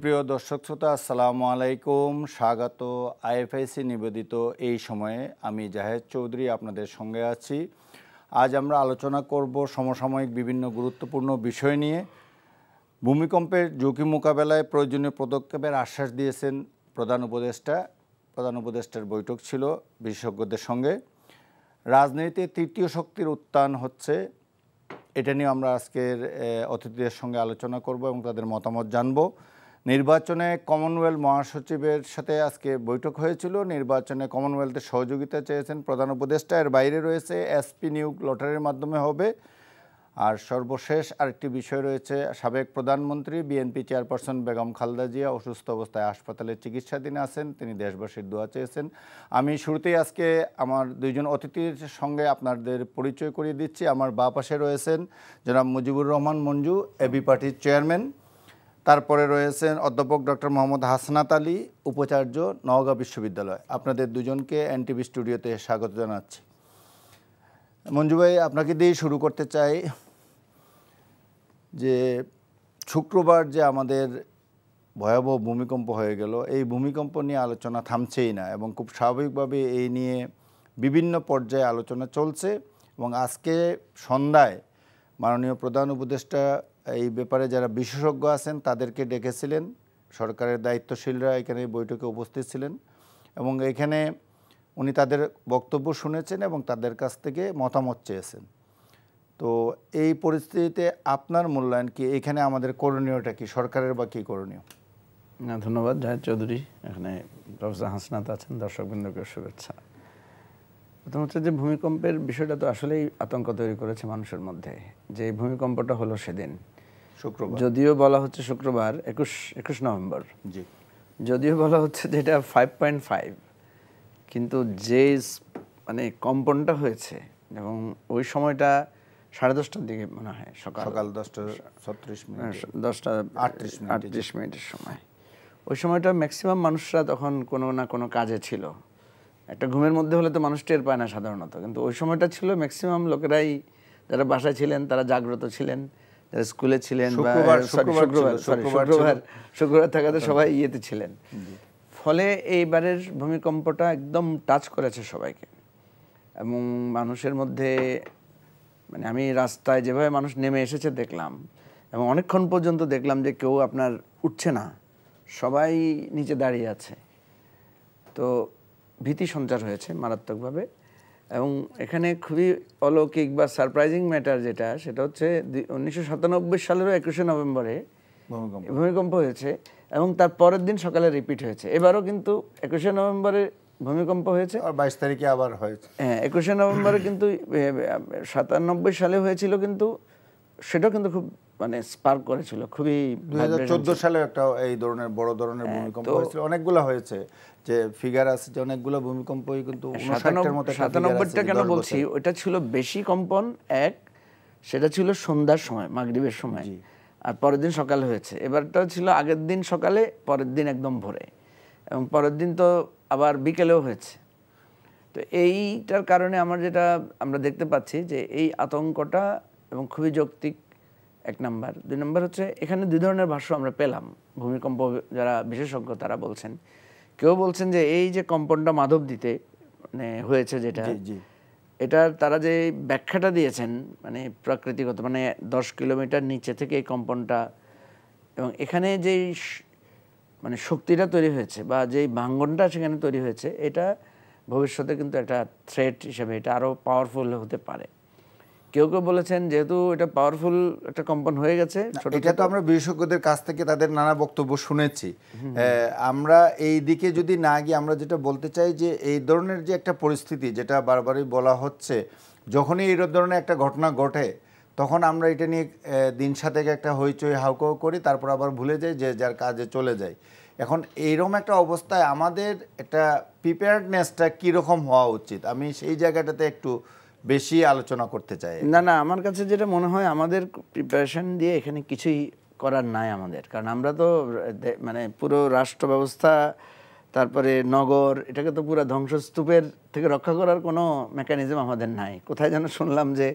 সুপ্রিয় দর্শক শ্রোতা আসসালামু আলাইকুম। স্বাগত আইএফআইসি নিবেদিত এই সময়ে আমি জাহেদ চৌধুরী আপনাদের সঙ্গে আছি। আজ আমরা আলোচনা করব সমসাময়িক বিভিন্ন গুরুত্বপূর্ণ বিষয় নিয়ে। ভূমিকম্পের ঝুঁকি মোকাবেলায় প্রয়োজনীয় পদক্ষেপের আশ্বাস দিয়েছেন প্রধান উপদেষ্টার বৈঠক ছিল বিশেষজ্ঞদের সঙ্গে। রাজনীতিতে তৃতীয় শক্তির উত্থান হচ্ছে, এটা নিয়ে আমরা আজকের অতিথিদের সঙ্গে আলোচনা করব এবং তাদের মতামত জানব। নির্বাচনে কমনওয়েলথ মহাসচিবের সাথে আজকে বৈঠক হয়েছিল। নির্বাচনে কমনওয়েলথের সহযোগিতা চেয়েছেন প্রধান উপদেষ্টা। এর বাইরে রয়েছে এসপি নিয়োগ লটারির মাধ্যমে হবে। আর সর্বশেষ আরেকটি বিষয় রয়েছে, সাবেক প্রধানমন্ত্রী বিএনপি চেয়ারপারসন বেগম খালেদা জিয়া অসুস্থ অবস্থায় হাসপাতালে চিকিৎসাধীন আছেন। তিনি দেশবাসীর দোয়া চেয়েছেন। আমি শুরুতেই আজকে আমার দুইজন অতিথির সঙ্গে আপনাদের পরিচয় করিয়ে দিচ্ছি। আমার বাঁ পাশে রয়েছেন জনাব মুজিবুর রহমান মঞ্জু, এবি পার্টির চেয়ারম্যান। তারপরে রয়েছেন অধ্যাপক ডক্টর মোহাম্মদ হাসনাত আলী, উপাচার্য, নওগাঁ বিশ্ববিদ্যালয়। আপনাদের দুজনকে এনটিভি স্টুডিওতে স্বাগত জানাচ্ছি। মঞ্জু ভাই, আপনাকে দিয়ে শুরু করতে চাই যে শুক্রবার যে আমাদের ভয়াবহ ভূমিকম্প হয়ে গেল, এই ভূমিকম্প নিয়ে আলোচনা থামছেই না এবং খুব স্বাভাবিকভাবে এই নিয়ে বিভিন্ন পর্যায়ে আলোচনা চলছে। এবং আজকে সন্ধ্যায় মাননীয় প্রধান উপদেষ্টা এই ব্যাপারে যারা বিশেষজ্ঞ আছেন তাদেরকে ডেকেছিলেন। সরকারের দায়িত্বশীলরা এখানে বৈঠকে উপস্থিত ছিলেন এবং এখানে উনি তাদের বক্তব্য শুনেছেন এবং তাদের কাছ থেকে মতামত চেয়েছেন। তো এই পরিস্থিতিতে আপনার মূল্যায়ন কি? এখানে আমাদের করণীয়টা কি, সরকারের বা কী করণীয়? না, ধন্যবাদ জাহেদ চৌধুরী। এখানে প্রফেসর হাসনাত আছেন, দর্শকবৃন্দকে শুভেচ্ছা। প্রথম হচ্ছে যে ভূমিকম্পের বিষয়টা তো আসলেই আতঙ্ক তৈরি করেছে মানুষের মধ্যে। যে ভূমিকম্পটা হলো সেদিন শুক্রবার, যদিও বলা হচ্ছে শুক্রবার 21 নভেম্বর, জি, যদিও বলা হচ্ছে যে এটা 5.5, কিন্তু যে মানে কম্পনটা হয়েছে এবং ওই সময়টা 10:30টার দিকে মনে হয়, সকাল 10:38 মিনিটের সময়। ওই সময়টা ম্যাক্সিমাম মানুষরা তখন কোনো না কোনো কাজে ছিল। একটা ঘুমের মধ্যে হলে তো মানুষ টের পায় না সাধারণত, কিন্তু ওই সময়টা ছিল ম্যাক্সিমাম লোকেরাই যারা বাসায় ছিলেন তারা জাগ্রত ছিলেন, যারা স্কুলে ছিলেন, শুক্রবার থাকাতে সবাই ইয়েতে ছিলেন। ফলে এইবারের ভূমিকম্পটা একদম টাচ করেছে সবাইকে এবং মানুষের মধ্যে মানে আমি রাস্তায় যেভাবে মানুষ নেমে এসেছে দেখলাম এবং অনেকক্ষণ পর্যন্ত দেখলাম যে কেউ আপনার উঠছে না, সবাই নিচে দাঁড়িয়ে আছে। তো ভীতি সঞ্চার হয়েছে মারাত্মকভাবে। এবং এখানে খুবই অলৌকিক বা সারপ্রাইজিং ম্যাটার যেটা, সেটা হচ্ছে 1997 সালেরও 21 নভেম্বরে ভূমিকম্প হয়েছে এবং তার পরের দিন সকালে রিপিট হয়েছে। এবারও কিন্তু 21 নভেম্বরে ভূমিকম্প হয়েছে, 22 তারিখে আবার হয়েছে। হ্যাঁ, 21 নভেম্বরে কিন্তু 97 সালে হয়েছিল, কিন্তু সেটাও কিন্তু খুব মানে স্পার্ক করেছিল। খুবই 2014 সালে একটা এই ধরনের বড় ধরনের ভূমিকম্প হয়েছিল, অনেকগুলো হয়েছে, যে ফিগার আছে যে অনেকগুলো ভূমিকম্পই কিন্তু 59টার মতো। 97টা কেন বলছি, ওইটা ছিল বেশি কম্পন, সেটা ছিল সন্ধ্যার সময়, মাগরিবের সময়, আর পরের দিন সকালে হয়েছে। এবারটা ছিল আগের দিন সকালে, পরের দিন একদম ভোরে, এবং পরের দিন তো আবার বিকেলেও হয়েছে। তো এইটার কারণে আমরা দেখতে পাচ্ছি যে এই আতঙ্কটা এবং খুবই যৌক্তিক, এক নাম্বার। 2 নম্বর হচ্ছে এখানে 2 ধরনের ভাষ্য আমরা পেলাম। ভূমিকম্প যারা বিশেষজ্ঞ তারা বলছেন, কেউ বলছেন যে এই যে কম্পনটা মাধবদীতে মানে হয়েছে, যেটা এটার তারা যে ব্যাখ্যাটা দিয়েছেন মানে প্রাকৃতিকতা, মানে 10 কিলোমিটার নিচে থেকে এই কম্পনটা, এবং এখানে যেই মানে শক্তিটা তৈরি হয়েছে বা যেই ভাঙ্গনটা সেখানে তৈরি হয়েছে, এটা ভবিষ্যতে কিন্তু একটা থ্রেট হিসেবে এটা আরও পাওয়ারফুল হতে পারে। কেউ কেউ বলেছেন যেহেতু এটা পাওয়ারফুল একটা কম্পন হয়ে গেছে। এটা তো আমরা বিশেষজ্ঞদের কাছ থেকে তাদের নানা বক্তব্য শুনেছি। আমরা এই দিকে যদি না গিয়ে আমরা যেটা বলতে চাই যে এই ধরনের যে একটা পরিস্থিতি যেটা বারবারই বলা হচ্ছে, যখনই এই ধরনের একটা ঘটনা ঘটে তখন আমরা এটা নিয়ে দিন সাতেক একটা হইচই হাউকাউ করি, তারপর আবার ভুলে যাই, যে যার কাজে চলে যায়। এখন এইরকম একটা অবস্থায় আমাদের একটা প্রিপেয়ার্ডনেসটা কীরকম হওয়া উচিত, আমি সেই জায়গাটাতে একটু বেশি আলোচনা করতে চাই। না, আমার কাছে যেটা মনে হয়, আমাদের প্রিপারেশন দিয়ে এখানে কিছুই করার নাই আমাদের, কারণ আমরা তো মানে পুরো রাষ্ট্র ব্যবস্থা, তারপরে নগর, এটাকে তো পুরো ধ্বংসস্তূপের থেকে রক্ষা করার কোনো মেকানিজম আমাদের নাই। কোথায় যেন শুনলাম যে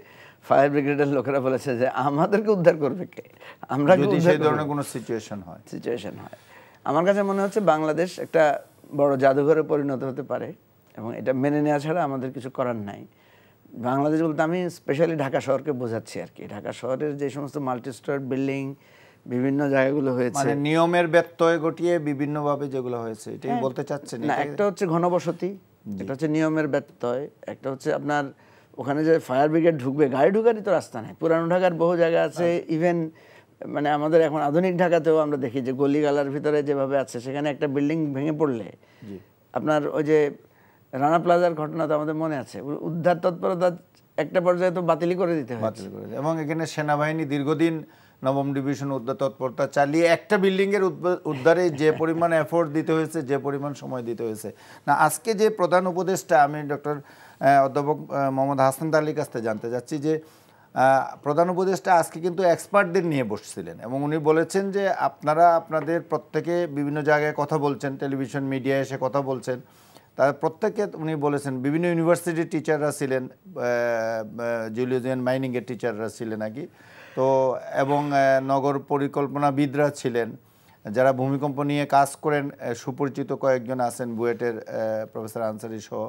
ফায়ার ব্রিগেডের লোকেরা বলেছে যে আমাদেরকে উদ্ধার করবে কে, আমরা যদি সেই ধরনের কোনো সিচুয়েশন হয়। আমার কাছে মনে হচ্ছে বাংলাদেশ একটা বড় জাদুঘরে পরিণত হতে পারে এবং এটা মেনে নেওয়া ছাড়া আমাদের কিছু করার নাই। বাংলাদেশ বলতে আমি স্পেশালি ঢাকা শহরকে বোঝাচ্ছি আর কি। ঢাকা শহরের যে সমস্ত মাল্টি স্টোর বিল্ডিং বিভিন্ন জায়গাগুলো হয়েছে, মানে নিয়মের ব্যত্যয় ঘটিয়ে বিভিন্নভাবে যেগুলো হয়েছে, এটাই বলতে চাচ্ছেন? না, একটা হচ্ছে ঘনবসতি, একটা হচ্ছে নিয়মের ব্যত্যয়, একটা হচ্ছে আপনার ওখানে যে ফায়ার ব্রিগেড ঢুকবে, গাড়ি ঢুকারই তো রাস্তা নেই। পুরানো ঢাকার বহু জায়গা আছে, ইভেন মানে আমাদের এখন আধুনিক ঢাকাতেও আমরা দেখি যে গলিগালার ভিতরে যেভাবে আছে, সেখানে একটা বিল্ডিং ভেঙে পড়লে আপনার ওই যে রানা প্লাজার ঘটনা তো আমাদের মনে আছে, উদ্ধার তৎপরতা একটা পর্যায়ে তো বাতিল করে দিতে হয়। এবং এখানে সেনাবাহিনী দীর্ঘদিন নবম ডিভিশন উদ্ধার তৎপরতা চালিয়ে একটা বিল্ডিং এর উদ্ধারে যে পরিমাণ এফোর্ট দিতে হয়েছে, যে পরিমাণ সময় দিতে হয়েছে। না, আজকে যে প্রধান উপদেষ্টা, আমি ডক্টর অধ্যাপক মোহাম্মদ হাসান আলীর কাছ থেকে জানতে চাচ্ছি যে প্রধান উপদেষ্টা আজকে কিন্তু এক্সপার্টদের নিয়ে বসছিলেন এবং উনি বলেছেন যে আপনারা আপনাদের প্রত্যেকে বিভিন্ন জায়গায় কথা বলছেন, টেলিভিশন মিডিয়ায় এসে কথা বলছেন, তার প্রত্যেকে উনি বলেছেন বিভিন্ন ইউনিভার্সিটির টিচাররা ছিলেন, জুলিয়ান মাইনিংয়ের টিচাররা ছিলেন নাকি, তো এবং নগর পরিকল্পনাবিদরা ছিলেন, যারা ভূমিকম্প নিয়ে কাজ করেন সুপরিচিত কয়েকজন আছেন, বুয়েটের প্রফেসর আনসারি সহ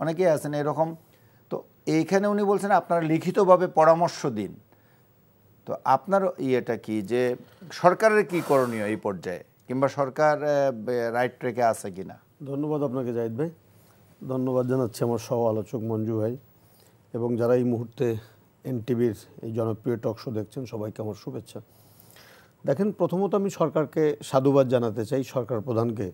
অনেকেই আছেন এরকম। তো এইখানে উনি বলছেন আপনারা লিখিতভাবে পরামর্শ দিন। তো আপনার ইয়েটা কি, যে সরকারের কি করণীয় এই পর্যায়ে, কিংবা সরকার রাইট ট্র্যাকে আছে কিনা? ধন্যবাদ আপনাকে জাহিদ ভাই, ধন্যবাদ জানাচ্ছি আমার সহ আলোচক মঞ্জু ভাই এবং যারা এই মুহূর্তে এনটিভির এই জনপ্রিয় টক শো দেখছেন, সবাইকে আমার শুভেচ্ছা। দেখেন, প্রথমত আমি সরকারকে সাধুবাদ জানাতে চাই, সরকার প্রধানকে।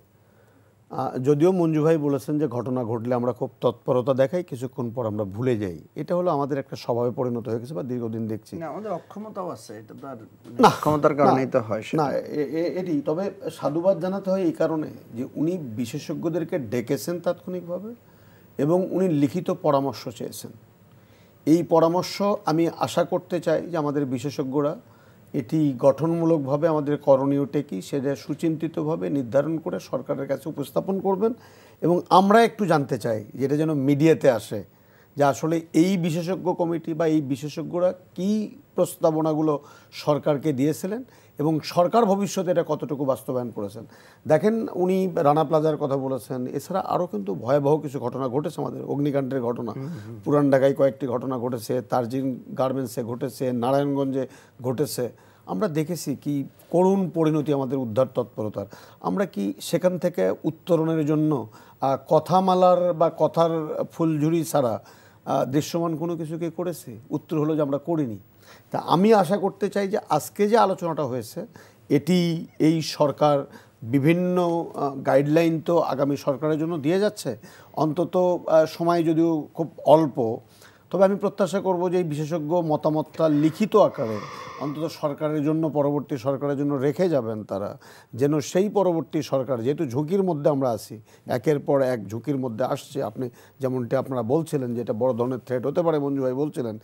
যদিও মঞ্জু ভাই বলেছেন যে ঘটনা ঘটলে আমরা খুব তৎপরতা দেখাই, কিছুক্ষণ পর আমরা ভুলে যাই, এটা হলো আমাদের একটা স্বভাবে পরিণত হয়ে গেছে বা দীর্ঘদিন দেখছি। না, আমাদের অক্ষমতাও আছে, এটা তো আর অক্ষমতার কারণেই তো হয় না, এটি তবে সাধুবাদ জানাতে হয় এই কারণে যে উনি বিশেষজ্ঞদেরকে ডেকেছেন তাৎক্ষণিকভাবে এবং উনি লিখিত পরামর্শ চেয়েছেন। এই পরামর্শ আমি আশা করতে চাই যে আমাদের বিশেষজ্ঞরা এটি গঠনমূলকভাবে আমাদের করণীয়টা কি সেটা সুচিন্তিতভাবে নির্ধারণ করে সরকারের কাছে উপস্থাপন করবেন এবং আমরা একটু জানতে চাই যেটা যেন মিডিয়াতে আসে যে আসলে এই বিশেষজ্ঞ কমিটি বা এই বিশেষজ্ঞরা কী প্রস্তাবনাগুলো সরকারকে দিয়েছিলেন এবং সরকার ভবিষ্যতে এটা কতটুকু বাস্তবায়ন করেছেন। দেখেন, উনি রানা প্লাজার কথা বলেছেন, এছাড়া আরও কিন্তু ভয়াবহ কিছু ঘটনা ঘটেছে, আমাদের অগ্নিকাণ্ডের ঘটনা, পুরান ঢাকায় কয়েকটি ঘটনা ঘটেছে, তারজিন গার্মেন্টসে ঘটেছে, নারায়ণগঞ্জে ঘটেছে। আমরা দেখেছি কি করুণ পরিণতি আমাদের উদ্ধার তৎপরতার। আমরা কি সেখান থেকে উত্তরণের জন্য কথামালার বা কথার ফুলঝুরি ছাড়া দৃশ্যমান কোনো কিছুকে করেছি? উত্তর হলো যে আমরা করিনি। তা আমি আশা করতে চাই যে আজকে যে আলোচনাটা হয়েছে এটি এই সরকার বিভিন্ন গাইডলাইন তো আগামী সরকারের জন্য দিয়ে যাচ্ছে, অন্তত সময় যদিও খুব অল্প, তবে আমি প্রত্যাশা করব যে এই বিশেষজ্ঞ মতামতটা লিখিত আকারে অন্তত সরকারের জন্য, পরবর্তী সরকারের জন্য রেখে যাবেন তারা, যেন সেই পরবর্তী সরকার, যেহেতু ঝুঁকির মধ্যে আমরা আছি, একের পর এক ঝুঁকির মধ্যে আসছে, আপনি যেমনটি আপনারা বলছিলেন যে এটা বড় ধরনের থ্রেট হতে পারে, মঞ্জু ভাই বলছিলেন,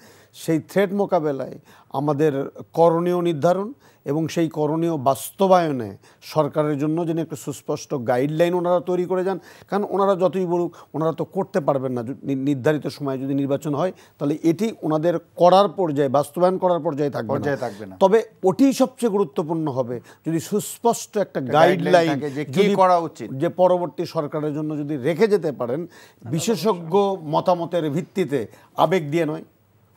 সেই থ্রেট মোকাবেলায় আমাদের করণীয় নির্ধারণ এবং সেই করণীয় বাস্তবায়নে সরকারের জন্য যেন একটু সুস্পষ্ট গাইডলাইন ওনারা তৈরি করে যান। কারণ ওনারা যতই বলুক, ওনারা তো করতে পারবেন না। নির্ধারিত সময়ে যদি নির্বাচন হয় তাহলে এটি ওনাদের করার পর্যায়ে, বাস্তবায়ন করার পর্যায়ে থাকবে না। তবে ওটি সবচেয়ে গুরুত্বপূর্ণ হবে যদি সুস্পষ্ট একটা গাইডলাইন করা উচিত, যে পরবর্তী সরকারের জন্য যদি রেখে যেতে পারেন, বিশেষজ্ঞ মতামতের ভিত্তিতে, আবেগ দিয়ে নয়,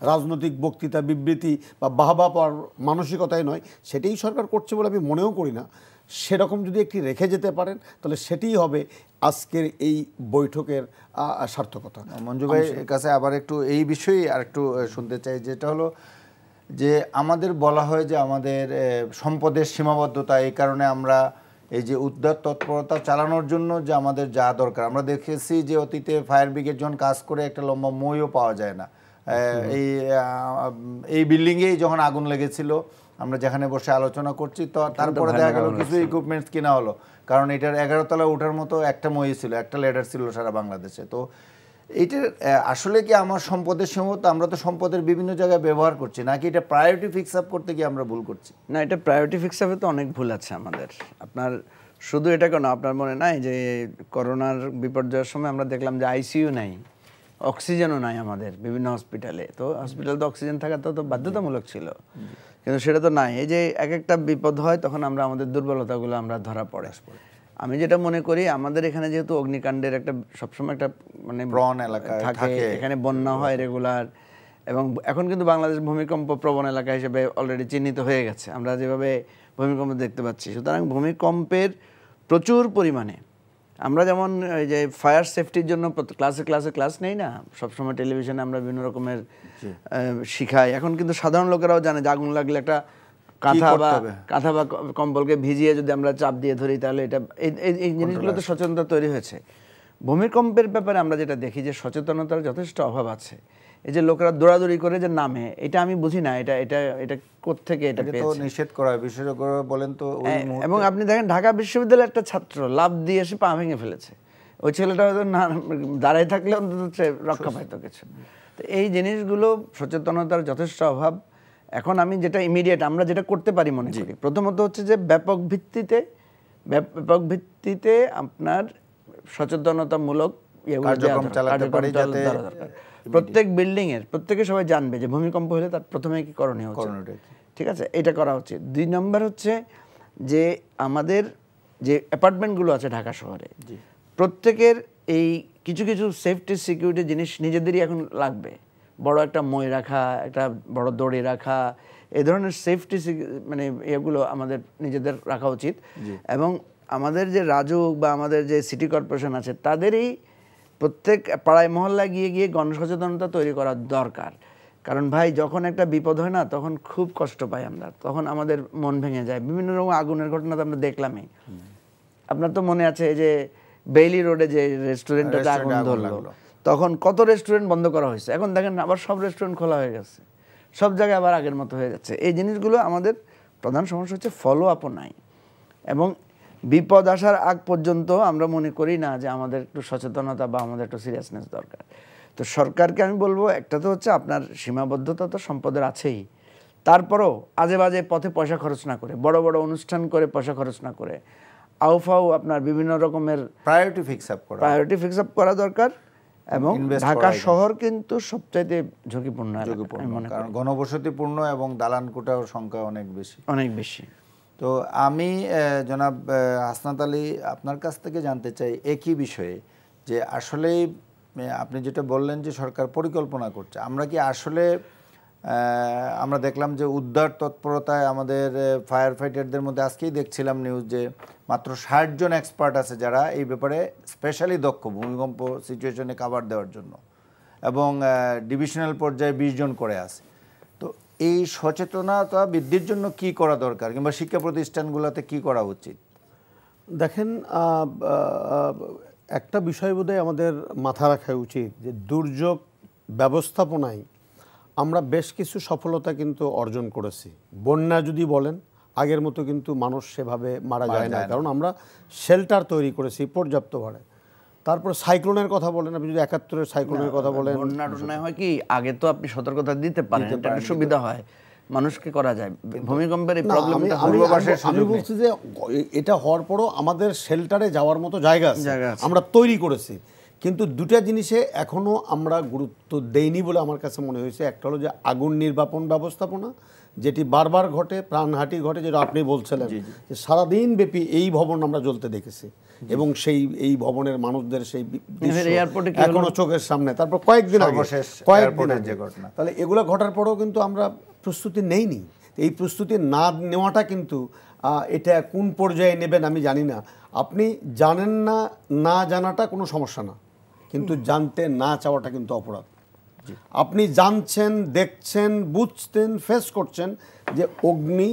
রাজনৈতিক বক্তৃতা, বিবৃতি বা বাহবা পাওয়ার মানসিকতায় নয়, সেটাই সরকার করছে বলে আমি মনেও করি না। সেরকম যদি একটি রেখে যেতে পারেন তাহলে সেটিই হবে আজকের এই বৈঠকের সার্থকতা। মঞ্জু ভাইয়ের কাছে আবার একটু এই বিষয়ে আর একটু শুনতে চাই, যেটা হলো যে আমাদের বলা হয় যে আমাদের সম্পদের সীমাবদ্ধতা, এই কারণে আমরা এই যে উদ্ধার তৎপরতা চালানোর জন্য যে আমাদের যা দরকার, আমরা দেখেছি যে অতীতে ফায়ার ব্রিগেড যখন কাজ করে একটা লম্বা মইও পাওয়া যায় না। এই বিল্ডিংয়েই যখন আগুন লেগেছিল, আমরা যেখানে বসে আলোচনা করছি, তো তারপরে দেখা গেল কিছু ইকুইপমেন্টস কিনা হলো, কারণ এটার 11 তলায় ওঠার মতো একটা মই ছিল, একটা লেডার ছিল সারা বাংলাদেশে। তো এইটার আসলে কি আমার সম্পদের সীমাবদ্ধ, আমরা তো সম্পদের বিভিন্ন জায়গায় ব্যবহার করছি, নাকি এটা প্রায়োরিটি ফিক্স আপ করতে গিয়ে আমরা ভুল করছি? না, এটা প্রায়োরিটি ফিক্স আপে তো অনেক ভুল আছে আমাদের। আপনার শুধু এটা কেন, আপনার মনে নাই যে করোনার বিপর্যয়ের সময় আমরা দেখলাম যে আইসিইউ নাই, অক্সিজেনও নাই আমাদের বিভিন্ন হসপিটালে। তো হসপিটালে তো অক্সিজেন থাকা তো বাধ্যতামূলক ছিল, কিন্তু সেটা তো নাই। এই যে এক একটা বিপদ হয় তখন আমরা আমাদের দুর্বলতাগুলো আমরা ধরা পড়ে। আমি যেটা মনে করি, আমাদের এখানে যেহেতু অগ্নিকাণ্ডের একটা সবসময় একটা মানে প্রবণ এলাকা থাকে, এখানে বন্যা হয় রেগুলার, এবং এখন কিন্তু বাংলাদেশ ভূমিকম্প প্রবণ এলাকা হিসেবে অলরেডি চিহ্নিত হয়ে গেছে আমরা যেভাবে ভূমিকম্প দেখতে পাচ্ছি। সুতরাং ভূমিকম্পের প্রচুর পরিমাণে আমরা যেমন এই যে ফায়ার সেফটির জন্য ক্লাসে ক্লাসে ক্লাস নেই না, সবসময় টেলিভিশনে আমরা বিভিন্ন রকমের শিখাই। এখন কিন্তু সাধারণ লোকেরাও জানে যে আগুন লাগলে একটা কাঁথা বা কম্বলকে ভিজিয়ে যদি আমরা চাপ দিয়ে ধরি তাহলে এটা এই জিনিসগুলোতে সচেতনতা তৈরি হয়েছে। ভূমিকম্পের ব্যাপারে আমরা যেটা দেখি যে সচেতনতার যথেষ্ট অভাব আছে। এই যে লোকেরা দৌড়াদৌড়ি করে যে নামে, এটা আমি বুঝি না এটা এটা এটা কোত্থেকে এটা পেয়েছে। নিষেধ করা হয় বিশেষজ্ঞরা বলেন তো। এবং আপনি দেখেন ঢাকা বিশ্ববিদ্যালয়ের একটা ছাত্র লাফ দিয়ে এসে পা ভেঙে ফেলেছে। ওই ছেলেটা হয়তো না দাঁড়ায় থাকলে অন্তত রক্ষা পাইতো কিছু। তো এই জিনিসগুলো সচেতনতার যথেষ্ট অভাব। এখন আমি যেটা ইমিডিয়েট আমরা যেটা করতে পারি মনে করি, প্রথমত হচ্ছে যে ব্যাপক ভিত্তিতে আপনার সচেতনতামূলক কার্যক্রম চালাতে পারি, যাতে প্রত্যেক বিল্ডিং এর প্রত্যেকে সবাই জানবে যে ভূমিকম্প হলে তার প্রথমে কি করণীয় হচ্ছে। ঠিক আছে, এটা করা উচিত। 2 নম্বর হচ্ছে যে আমাদের যে অ্যাপার্টমেন্টগুলো আছে ঢাকা শহরে, প্রত্যেকের এই কিছু কিছু সেফটি সিকিউরিটি জিনিস নিজেদেরই এখন লাগবে। বড় একটা মই রাখা, একটা বড় দড়ি রাখা, এই ধরনের সেফটি মানে এগুলো আমাদের নিজেদের রাখা উচিত। এবং আমাদের যে রাজুক বা আমাদের যে সিটি কর্পোরেশন আছে তাদেরই প্রত্যেক পাড়ায় মহল্লায় গিয়ে গিয়ে গণসচেতনতা তৈরি করা দরকার। কারণ ভাই যখন একটা বিপদ হয় না তখন খুব কষ্ট পাই আমরা, তখন আমাদের মন ভেঙে যায়। বিভিন্ন রকম আগুনের ঘটনা তো আমরা দেখলামই। আপনার তো মনে আছে এই যে বেইলি রোডে যে রেস্টুরেন্টটাতে আগুন ধরলো, তখন কত রেস্টুরেন্ট বন্ধ করা হয়েছে। এখন দেখেন আবার সব রেস্টুরেন্ট খোলা হয়ে গেছে, সব জায়গায় আবার আগের মতো হয়ে যাচ্ছে। এই জিনিসগুলো আমাদের প্রধান সমস্যা হচ্ছে ফলো আপও নাই। এবং বিপদ আসার আগ পর্যন্ত আমরা মনে করি না যে আমাদের একটু সচেতনতা বা আমাদের একটু সিরিয়াসনেস দরকার। তো সরকারকে আমি বলবো, একটা তো হচ্ছে আপনার সীমাবদ্ধতা তো সম্পদের আছেই, তারপরও আজে বাজে পথে পয়সা খরচ না করে, বড় বড় অনুষ্ঠান করে পয়সা খরচ না করে, আউফাউ আপনার বিভিন্ন রকমের প্রায়োরিটি ফিক্স আপ করা দরকার। এবং ঢাকা শহর কিন্তু সবচাইতে ঝুঁকিপূর্ণ, কারণ ঘনবসতিপূর্ণ এবং দালান কোঠার সংখ্যা অনেক বেশি। তো আমি জনাব হাসনাত আলী আপনার কাছ থেকে জানতে চাই একই বিষয়ে, যে আসলে আপনি যেটা বললেন যে সরকার পরিকল্পনা করছে, আমরা কি আসলে আমরা দেখলাম যে উদ্ধার তৎপরতায় আমাদের ফায়ার ফাইটারদের মধ্যে আজকেই দেখছিলাম নিউজ যে মাত্র 60 জন এক্সপার্ট আছে যারা এই ব্যাপারে স্পেশালি দক্ষ ভূমিকম্প সিচুয়েশনে কভার দেওয়ার জন্য, এবং ডিভিশনাল পর্যায়ে 20 জন করে আছে। তো এই সচেতনতা বৃদ্ধির জন্য কি করা দরকার, কিংবা শিক্ষা প্রতিষ্ঠানগুলোতে কি করা উচিত? দেখেন, একটা বিষয় বোধহয় আমাদের মাথা রাখা উচিত যে দুর্যোগ ব্যবস্থাপনায় আমরা বেশ কিছু সফলতা কিন্তু অর্জন করেছি। বন্যা যদি বলেন, আগের মতো কিন্তু মানুষ সেভাবে মারা যায় না, কারণ আমরা শেল্টার তৈরি করেছি পর্যাপ্ত ভাবে। তারপরে সাইক্লোনের কথা বলেন, আপনি যদি 71-এর সাইক্লোনের কথা বলেন, বন্যা হয় কি আগে তো আপনি সতর্কতা দিতে পারেন, একটা সুবিধা হয়, মানুষকে করা যায়। ভূমিকম্পের এই প্রবলেমটা আমি বলছি যে এটা হওয়ার পরও আমাদের শেল্টারে যাওয়ার মতো জায়গা আছে, আমরা তৈরি করেছি। কিন্তু দুটা জিনিসে এখনও আমরা গুরুত্ব দেইনি বলে আমার কাছে মনে হয়েছে। একটা হলো যে আগুন নির্বাপন ব্যবস্থাপনা, যেটি বারবার ঘটে, প্রাণহাটি ঘটে, যেটা আপনি বলছিলেন যে সারাদিন ব্যাপী এই ভবন আমরা জ্বলতে দেখেছি, এবং এই ভবনের মানুষদের সেই এখনো চোখের সামনে। তারপর কয়েকদিন যে ঘটনা, তাহলে এগুলো ঘটার পরেও কিন্তু আমরা প্রস্তুতি নেইনি। এই প্রস্তুতি না নেওয়াটা কিন্তু এটা কোন পর্যায়ে নেবেন আমি জানি না। আপনি জানেন না, না জানাটা কোনো সমস্যা না, কিন্তু জানতে না চাওয়াটা কিন্তু অপরাধ। আপনি জানছেন, দেখছেন, বুঝছেন, ফেস করছেন যে অগ্নি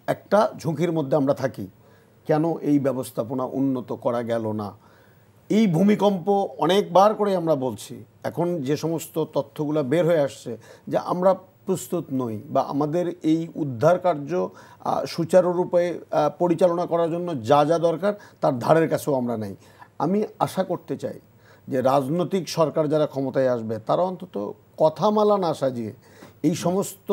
একটা ঝুঁকির মধ্যে আমরা থাকি, কেন এই ব্যবস্থাপনা উন্নত করা গেল না? এই ভূমিকম্প অনেকবার করে আমরা বলছি, এখন যে সমস্ত তথ্যগুলো বের হয়ে আসছে যে আমরা প্রস্তুত নই, বা আমাদের এই উদ্ধার কার্য সুচারুরূপে পরিচালনা করার জন্য যা যা দরকার তার ধারের কাছেও আমরা নাই। আমি আশা করতে চাই যে রাজনৈতিক সরকার যারা ক্ষমতায় আসবে তারা অন্তত কথামালা না সাজিয়ে এই সমস্ত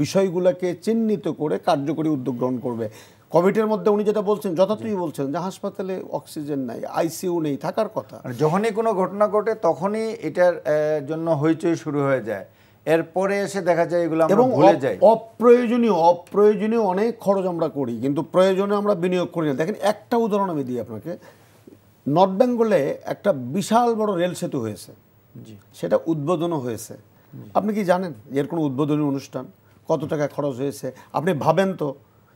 বিষয়গুলোকে চিহ্নিত করে কার্যকরী উদ্যোগ গ্রহণ করবে। কোভিডের মধ্যে উনি যেটা বলছেন যথার্থই বলছেন যে হাসপাতালে অক্সিজেন নাই, আইসিইউ নেই, থাকার কথা। যখনই কোনো ঘটনা ঘটে তখনই এটার জন্য হইচই শুরু হয়ে যায়, এরপরে এসে দেখা যায় এগুলো আমরা ভুলে যাই। অপ্রয়োজনীয় অনেক খরচ আমরা করি, কিন্তু প্রয়োজনে আমরা বিনিয়োগ করি না। দেখেন একটা উদাহরণ আমি দিই আপনাকে। নর্থ বেঙ্গলে একটা বিশাল বড় রেল সেতু হয়েছে, সেটা উদ্বোধনও হয়েছে। আপনি কি জানেন এর কোনো উদ্বোধনী অনুষ্ঠান কত টাকা খরচ হয়েছে? আপনি ভাবেন তো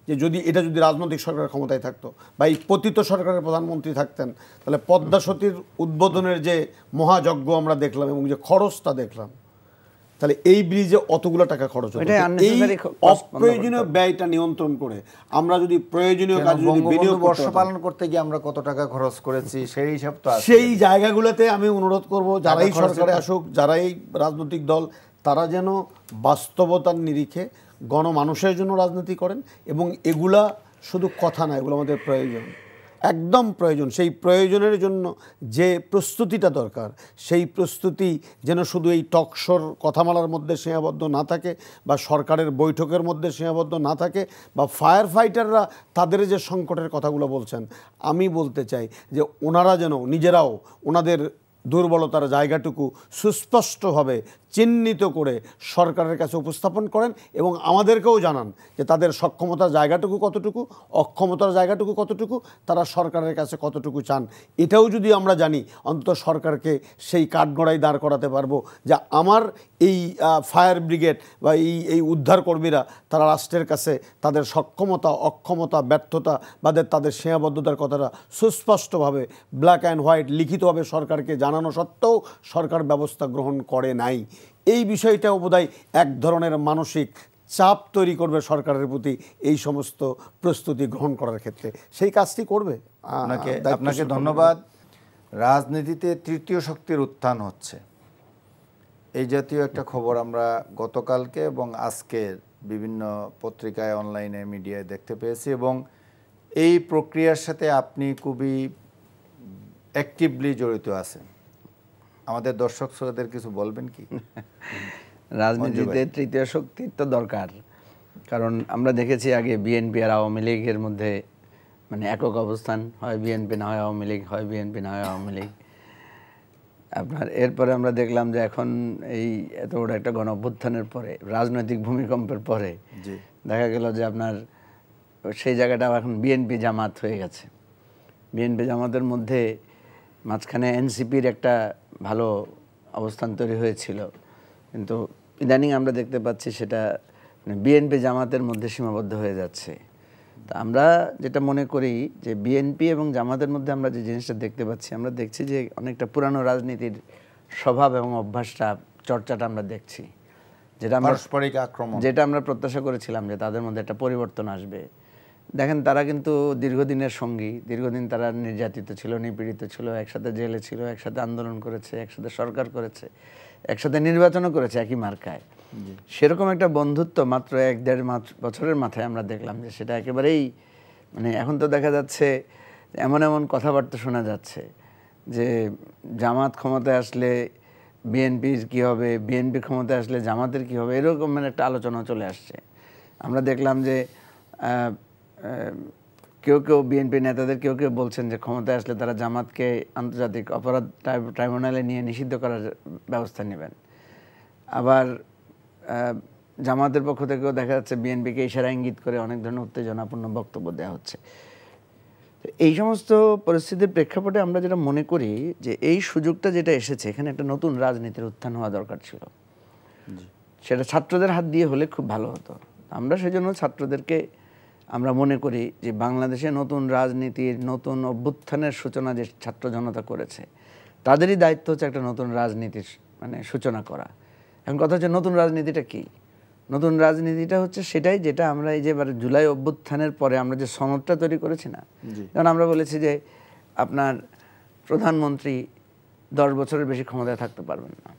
যে এটা যদি রাজনৈতিক সরকারের ক্ষমতায় থাকতো বা এই পতিত সরকারের প্রধানমন্ত্রী থাকতেন, তাহলে পদ্মা সেতুর উদ্বোধনের যে মহাযজ্ঞ আমরা দেখলাম এবং যে খরচটা দেখলাম, তাহলে এই ব্রিজে অতগুলো টাকা খরচ হতো। এই অপ্রয়োজনীয় ব্যয়টা নিয়ন্ত্রণ করে আমরা যদি প্রয়োজনীয় কাজে যদি বিনিয়োগ বর্ষ পালন করতে গিয়ে আমরা কত টাকা খরচ করেছি সেই হিসাব তো আছে। সেই জায়গাগুলোতে আমি অনুরোধ করব যারাই সরকারে আসুক, যারাই রাজনৈতিক দল, তারা যেন বাস্তবতার নিরিখে গণমানুষের জন্য রাজনীতি করেন এবং এগুলা শুধু কথা না, এগুলো আমাদের প্রয়োজন, একদম প্রয়োজন। সেই প্রয়োজনের জন্য যে প্রস্তুতিটা দরকার, সেই প্রস্তুতি যেন শুধু এই টকশোর কথামালার মধ্যে সীমাবদ্ধ না থাকে বা সরকারের বৈঠকের মধ্যে সীমাবদ্ধ না থাকে বা ফায়ার ফাইটাররা তাদের যে সংকটের কথাগুলো বলছেন, আমি বলতে চাই যে ওনারা যেন নিজেরাও ওনাদের দুর্বলতার জায়গাটুকু সুস্পষ্টভাবে চিহ্নিত করে সরকারের কাছে উপস্থাপন করেন এবং আমাদেরকেও জানান যে তাদের সক্ষমতার জায়গাটুকু কতটুকু, অক্ষমতার জায়গাটুকু কতটুকু, তারা সরকারের কাছে কতটুকু চান। এটাও যদি আমরা জানি, অন্তত সরকারকে সেই কাঠগড়ায় দাঁড় করাতে পারবো যে আমার এই ফায়ার ব্রিগেড বা এই উদ্ধারকর্মীরা তারা রাষ্ট্রের কাছে তাদের সক্ষমতা, অক্ষমতা, ব্যর্থতা বা তাদের সীমাবদ্ধতার কথাটা সুস্পষ্টভাবে ব্ল্যাক অ্যান্ড হোয়াইট লিখিতভাবে সরকারকে জানানো সত্ত্বেও সরকার ব্যবস্থা গ্রহণ করে নাই। এই বিষয়টাও বোধহয় এক ধরনের মানসিক চাপ তৈরি করবে সরকারের প্রতি এই সমস্ত প্রস্তুতি গ্রহণ করার ক্ষেত্রে। সেই কাজটি করবে। আপনাকে ধন্যবাদ। রাজনীতিতে তৃতীয় শক্তির উত্থান হচ্ছে, এই জাতীয় একটা খবর আমরা গতকালকে এবং আজকের বিভিন্ন পত্রিকায়, অনলাইনে, মিডিয়ায় দেখতে পেয়েছি এবং এই প্রক্রিয়ার সাথে আপনি খুবই অ্যাক্টিভলি জড়িত আছেন। আমাদের দর্শক শ্রোতাদের কিছু বলবেন কি? রাজনীতিতে তৃতীয় শক্তির তো দরকার, কারণ আমরা দেখেছি আগে বিএনপি আর আওয়ামী লীগের মধ্যে মানে একক অবস্থান, হয় বিএনপি না হয় আওয়ামী লীগ, হয় বিএনপি না হয় আওয়ামী লীগ। আপনার এরপরে আমরা দেখলাম যে এখন এই এত বড় একটা গণ অভ্যুত্থানের পরে, রাজনৈতিক ভূমিকম্পের পরে দেখা গেল যে আপনার সেই জায়গাটা এখন বিএনপি জামাত হয়ে গেছে। বিএনপি জামাতের মধ্যে মাঝখানে এনসিপির একটা ভালো অবস্থান তৈরি হয়েছিল, কিন্তু ইদানিং আমরা দেখতে পাচ্ছি সেটা বিএনপি জামাতের মধ্যে সীমাবদ্ধ হয়ে যাচ্ছে। তা আমরা যেটা মনে করি যে বিএনপি এবং জামাতের মধ্যে আমরা যে জিনিসটা দেখতে পাচ্ছি, আমরা দেখছি যে অনেকটা পুরানো রাজনীতির স্বভাব এবং অভ্যাসটা, চর্চাটা আমরা দেখছি, যেটা পারস্পরিক আক্রমণ, যেটা আমরা প্রত্যাশা করেছিলাম যে তাদের মধ্যে একটা পরিবর্তন আসবে। দেখেন তারা কিন্তু দীর্ঘদিনের সঙ্গী, দীর্ঘদিন তারা নির্যাতিত ছিল, নিপীড়িত ছিল, একসাথে জেলে ছিল, একসাথে আন্দোলন করেছে, একসাথে সরকার করেছে, একসাথে নির্বাচনও করেছে একই মার্কায়। সেরকম একটা বন্ধুত্ব মাত্র 1-1.5 বছরের মাথায় আমরা দেখলাম যে সেটা একেবারেই মানে এখন তো দেখা যাচ্ছে এমন এমন কথাবার্তা শোনা যাচ্ছে যে জামাত ক্ষমতায় আসলে বিএনপির কী হবে, বিএনপি ক্ষমতায় আসলে জামাতের কী হবে, এরকমের একটা আলোচনা চলে আসছে। আমরা দেখলাম যে কেউ বিএনপি নেতাদের কেউ বলছেন যে ক্ষমতায় আসলে তারা জামাতকে আন্তর্জাতিক অপরাধ ট্রাইব্যুনালে নিয়ে নিষিদ্ধ করার ব্যবস্থা নেবেন। আবার জামাতের পক্ষ থেকেও দেখা যাচ্ছে বিএনপিকে ইশারা ইঙ্গিত করে অনেক ধরনের উত্তেজনাপূর্ণ বক্তব্য দেওয়া হচ্ছে। এই সমস্ত পরিস্থিতির প্রেক্ষাপটে আমরা যেটা মনে করি যে এই সুযোগটা যেটা এসেছে, এখানে একটা নতুন রাজনীতির উত্থান হওয়া দরকার ছিল। সেটা ছাত্রদের হাত দিয়ে হলে খুব ভালো হতো। আমরা সেজন্য ছাত্রদেরকে আমরা মনে করি যে বাংলাদেশে নতুন রাজনীতির, নতুন অভ্যুত্থানের সূচনা যে ছাত্র জনতা করেছে, তাদেরই দায়িত্ব হচ্ছে একটা নতুন রাজনীতির মানে সূচনা করা। এখন কথা হচ্ছে নতুন রাজনীতিটা কি? নতুন রাজনীতিটা হচ্ছে সেটাই যেটা আমরা এই যে জুলাই অভ্যুত্থানের পরে আমরা যে সনদটা তৈরি করেছি না, যেমন আমরা বলেছি যে আপনার প্রধানমন্ত্রী 10 বছরের বেশি ক্ষমতায় থাকতে পারবেন না।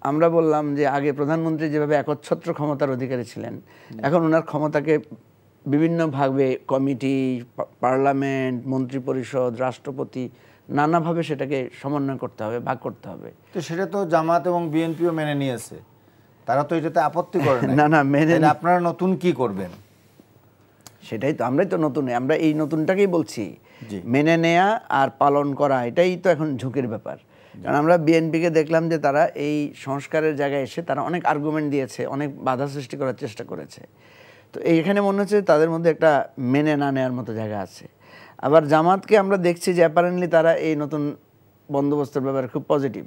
আমরা বললাম যে আগে প্রধানমন্ত্রী যেভাবে একচ্ছত্র ক্ষমতার অধিকারী ছিলেন, এখন ওনার ক্ষমতাকে বিভিন্নভাবে কমিটি, পার্লামেন্ট, মন্ত্রিপরিষদ, রাষ্ট্রপতি নানাভাবে সেটাকে সমন্বয় করতে হবে, ভাগ করতে হবে। তো সেটা তো জামাত এবং বিএনপিও মেনে নিয়েছে, তারা তো এটাতে আপত্তি করে না। মেনে আপনারা নতুন কি করবেন? সেটাই তো, আমরাই তো নতুন, আমরা এই নতুনটাকেই বলছি। জি। মেনে নেয়া আর পালন করা, এটাই তো এখন ঝুঁকির ব্যাপার। কারণ আমরা বিএনপিকে দেখলাম যে তারা এই সংস্কারের জায়গায় এসে তারা অনেক আর্গুমেন্ট দিয়েছে, অনেক বাধা সৃষ্টি করার চেষ্টা করেছে। তো এইখানে মনে হচ্ছে তাদের মধ্যে একটা মেনে না নেওয়ার মতো জায়গা আছে। আবার জামাতকে আমরা দেখছি যে অ্যাপারেন্টলি তারা এই নতুন বন্দোবস্তের ব্যাপারে খুব পজিটিভ,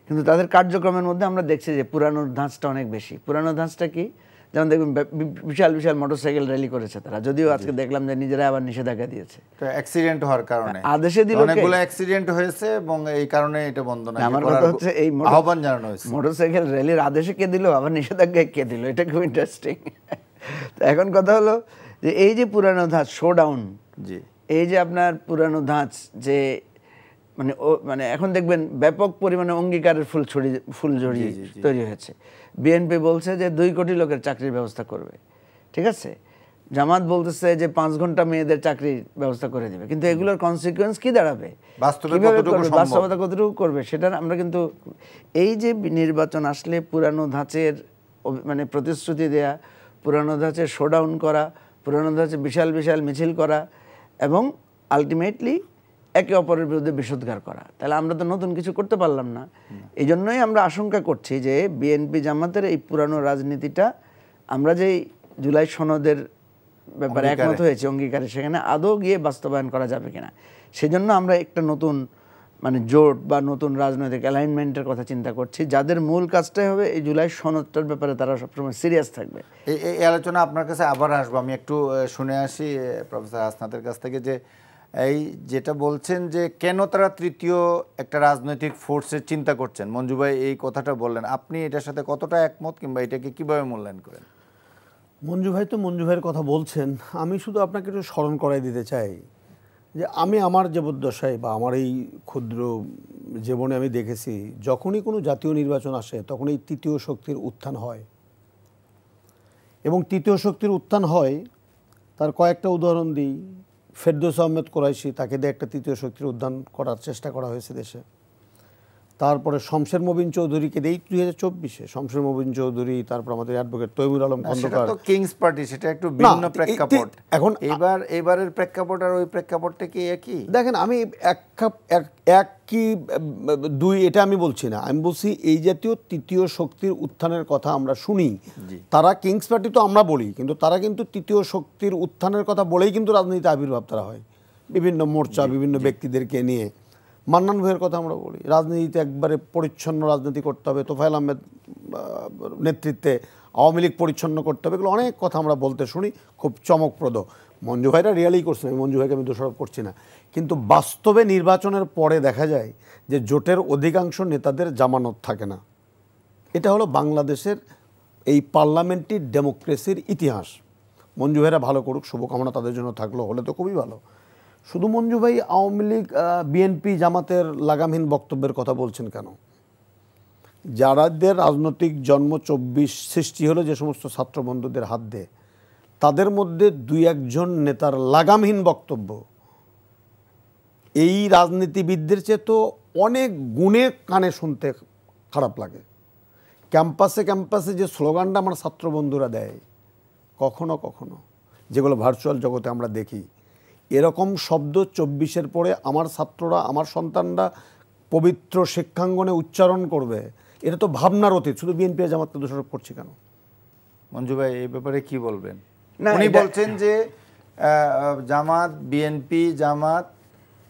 কিন্তু তাদের কার্যক্রমের মধ্যে আমরা দেখছি যে পুরানোর ধাঁচটা অনেক বেশি। পুরানো ধাঁচটা কি? যেমন দেখবেন বিশাল বিশাল মোটরসাইকেল র্যালি করেছে তারা, যদিও আজকে দেখলাম যে নিজেরা আবার নিষেধাজ্ঞা দিয়েছে অ্যাক্সিডেন্ট হওয়ার কারণে। আদেশে দিল অনেকগুলো অ্যাক্সিডেন্ট হয়েছে এবং এই কারণে এটা বন্ধ না আমার কথা হচ্ছে এই আহ্বান জানানো হয়েছে। মোটরসাইকেল র্যালির আদেশে কে দিল, আবার নিষেধাজ্ঞায় কে দিল, এটা খুব ইন্টারেস্টিং। তো এখন কথা হলো যে এই যে পুরানো ধাঁচ শোডাউন, জি, এই যে আপনার পুরানো ধাঁচ যে মানে এখন দেখবেন ব্যাপক পরিমাণে অঙ্গীকারের ফুল জড়িয়ে তৈরি হয়েছে। বিএনপি বলছে যে 2 কোটি লোকের চাকরির ব্যবস্থা করবে, ঠিক আছে। জামাত বলতেছে যে 5 ঘন্টা মেয়েদের চাকরির ব্যবস্থা করে দেবে, কিন্তু এগুলোর কনসিকুয়েন্স কি দাঁড়াবে, বাস্তবতা কতটুকু করবে, সেটা আমরা কিন্তু এই যে নির্বাচন আসলে পুরানো ধাঁচের মানে প্রতিশ্রুতি দেয়া, পুরানো ধাঁচের শোডাউন করা, পুরানো ধাঁচে বিশাল বিশাল মিছিল করা এবং আলটিমেটলি একে অপরের বিরুদ্ধে বিষোদ্গার করা, তাহলে আমরা তো নতুন কিছু করতে পারলাম না। এই জন্যই আমরা আশঙ্কা করছি যে বিএনপি জামাতের এই পুরানো রাজনীতিটা আমরা যেই জুলাই সনদের ব্যাপারে একমত হয়েছে অঙ্গীকারে, সেখানে আদৌ গিয়ে বাস্তবায়ন করা যাবে কিনা, সেজন্য আমরা একটা নতুন মানে জোট বা নতুন রাজনৈতিক অ্যালাইনমেন্টের কথা চিন্তা করছি, যাদের মূল কাজটাই হবে এই জুলাই সনদটার ব্যাপারে তারা সবসময় সিরিয়াস থাকবে। এই আলোচনা আপনার কাছে আবার আসবো, আমি একটু শুনে আসি প্রফেসর হাসনাতের কাছ থেকে যে এই যেটা বলছেন যে কেন তারা তৃতীয় একটা রাজনৈতিক ফোর্সের চিন্তা করছেন। মঞ্জু ভাই এই কথাটা বললেন, আপনি এটার সাথে কতটা একমত কিংবা এটাকে কিভাবে মূল্যায়ন করেন? মঞ্জু ভাই তো মঞ্জু ভাইয়ের কথা বলছেন, আমি শুধু আপনাকে একটু স্মরণ করাই দিতে চাই যে আমি আমার জীবদ্দশায় বা আমার এই ক্ষুদ্র জীবনে আমি দেখেছি যখনই কোনো জাতীয় নির্বাচন আসে তখন এই তৃতীয় শক্তির উত্থান হয়, এবং তৃতীয় শক্তির উত্থান হয় তার কয়েকটা উদাহরণ দিই। ফেরদৌস আহমেদ কোরাইশি, তাকে দিয়ে একটা তৃতীয় শক্তির উত্থান করার চেষ্টা করা হয়েছে দেশে। তারপরে শমশের মবিন চৌধুরীকে দেই 2024-এ, শমশের মবিন চৌধুরী, তারপর আমাদের অ্যাডভোকেট তৈমুর আলম খন্দকার। তো কিংস পার্টি, সেটা একটু ভিন্ন প্রেক্ষাপট। এখন এবারের প্রেক্ষাপট আর ওই প্রেক্ষাপটটা কি একই? দেখেন, আমি এক কি দুই এটা আমি বলছি না, আমি বলছি এই জাতীয় তৃতীয় শক্তির উত্থানের কথা আমরা শুনি। তারা কিংস পার্টি তো আমরা বলি, কিন্তু তারা কিন্তু তৃতীয় শক্তির উত্থানের কথা বলেই কিন্তু রাজনীতিতে আবির্ভাব তারা হয়, বিভিন্ন মোর্চা, বিভিন্ন ব্যক্তিদেরকে নিয়ে। মান্নান ভাইয়ের কথা আমরা বলি, রাজনীতিতে একবারে পরিচ্ছন্ন রাজনীতি করতে হবে, তোফায়েল আহমেদ নেতৃত্বে আওয়ামী লীগ পরিচ্ছন্ন করতে হবে, এগুলো অনেক কথা আমরা বলতে শুনি, খুব চমকপ্রদ। মঞ্জু ভাইরা রিয়ালি করছেন, আমি মঞ্জু ভাইকে আমি দোষারোপ করছি না, কিন্তু বাস্তবে নির্বাচনের পরে দেখা যায় যে জোটের অধিকাংশ নেতাদের জামানত থাকে না। এটা হলো বাংলাদেশের এই পার্লামেন্টারি ডেমোক্রেসির ইতিহাস। মঞ্জু ভাইরা ভালো করুক, শুভকামনা তাদের জন্য থাকলো, হলে তো খুবই ভালো। শুধু মঞ্জু ভাই আওয়ামী লীগ, বিএনপি, জামাতের লাগামহীন বক্তব্যের কথা বলছেন কেন? যারাদের রাজনৈতিক জন্ম 24 সৃষ্টি হলো যে সমস্ত ছাত্র বন্ধুদের হাত দিয়ে, তাদের মধ্যে 2-1 নেতার লাগামহীন বক্তব্য এই রাজনীতিবিদদের চেয়ে তো অনেক গুণে কানে শুনতে খারাপ লাগে। ক্যাম্পাসে ক্যাম্পাসে যে স্লোগানটা আমার ছাত্র বন্ধুরা দেয় কখনো কখনো, যেগুলো ভার্চুয়াল জগতে আমরা দেখি, এরকম শব্দ 24-এর পরে আমার ছাত্ররা, আমার সন্তানরা পবিত্র শিক্ষাঙ্গনে উচ্চারণ করবে, এটা তো ভাবনার অতীত। শুধু বিএনপি আর জামাতকে দোষারোপ করছি কেন? মঞ্জু ভাই এই ব্যাপারে কি বলবেন? উনি বলছেন যে জামাত, বিএনপি, জামাত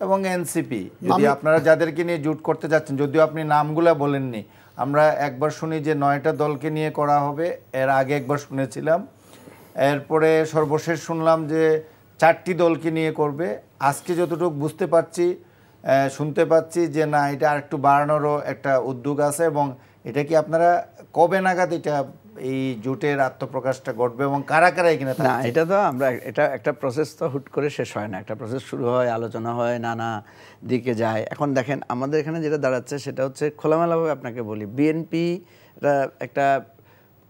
এবং এনসিপি, যদি আপনারা যাদেরকে নিয়ে জোট করতে যাচ্ছেন, যদিও আপনি নামগুলা বলেননি, আমরা একবার শুনি যে 9টা দলকে নিয়ে করা হবে, এর আগে একবার শুনেছিলাম, এরপরে সর্বশেষ শুনলাম যে 4টি দলকে নিয়ে করবে। আজকে যতটুকু বুঝতে পারছি, শুনতে পাচ্ছি যে না, এটা আর একটু বাড়ানোরও একটা উদ্যোগ আছে। এবং এটা কি আপনারা কবে নাগাদ এটা এই জোটের আত্মপ্রকাশটা ঘটবে এবং কারা কারা এখানে থাকবে? না, এটা তো আমরা, এটা একটা প্রসেস তো হুট করে শেষ হয় না, একটা প্রসেস শুরু হয়, আলোচনা হয়, নানা দিকে যায়। এখন দেখেন আমাদের এখানে যেটা দাঁড়াচ্ছে সেটা হচ্ছে, খোলামেলাভাবে আপনাকে বলি, বিএনপি একটা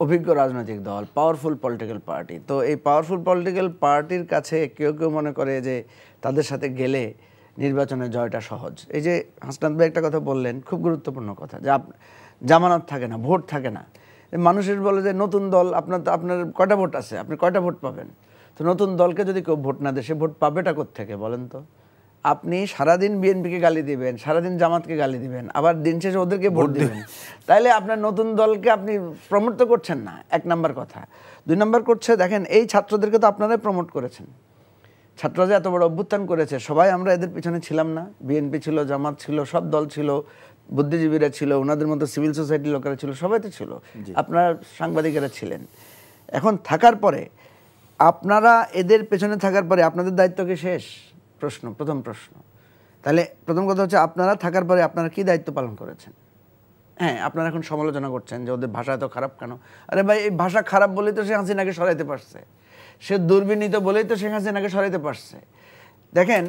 অভিজ্ঞ রাজনৈতিক দল, পাওয়ারফুল পলিটিক্যাল পার্টি। তো এই পাওয়ারফুল পলিটিক্যাল পার্টির কাছে কেউ কেউ মনে করে যে তাদের সাথে গেলে নির্বাচনের জয়টা সহজ। এই যে হাসনাত ভাই একটা কথা বললেন, খুব গুরুত্বপূর্ণ কথা, যে জামানত থাকে না, ভোট থাকে না। মানুষের বলে যে নতুন দল, আপনার কয়টা ভোট আছে, আপনি কয়টা ভোট পাবেন? তো নতুন দলকে যদি কেউ ভোট না দেয় সে ভোট পাবেটা কোত্থেকে বলেন তো? আপনি সারাদিন বিএনপিকে গালি দিবেন, সারাদিন জামাতকে গালি দিবেন, আবার দিন শেষে ওদেরকে ভোট দিবেন, তাইলে আপনার নতুন দলকে আপনি প্রমোট তো করছেন না, 1 নাম্বার কথা। 2 নাম্বার করছে, দেখেন এই ছাত্রদেরকে তো আপনারাই প্রমোট করেছেন। ছাত্ররা যে এত বড় অভ্যুত্থান করেছে, সবাই আমরা এদের পিছনে ছিলাম না? বিএনপি ছিল, জামাত ছিল, সব দল ছিল, বুদ্ধিজীবীরা ছিল, ওনাদের মতো সিভিল সোসাইটির লোকেরা ছিল, সবাই তো ছিল, আপনারা সাংবাদিকেরা ছিলেন। এখন থাকার পরে আপনারা এদের পেছনে থাকার পরে আপনাদের দায়িত্ব কি শেষ? প্রথম প্রশ্ন। তাহলে প্রথম কথা হচ্ছে, আপনারা থাকার পরে আপনারা কি দায়িত্ব পালন করেছেন? হ্যাঁ, আপনারা এখন সমালোচনা করছেন যে ওদের ভাষা এত খারাপ কেন। আরে ভাই, এই ভাষা খারাপ বলেই তো শেখ হাসিনাকে সরাইতে পারছে, সে দুর্বিনীত বলেই তো শেখ হাসিনাকে সরাইতে পারছে। দেখেন,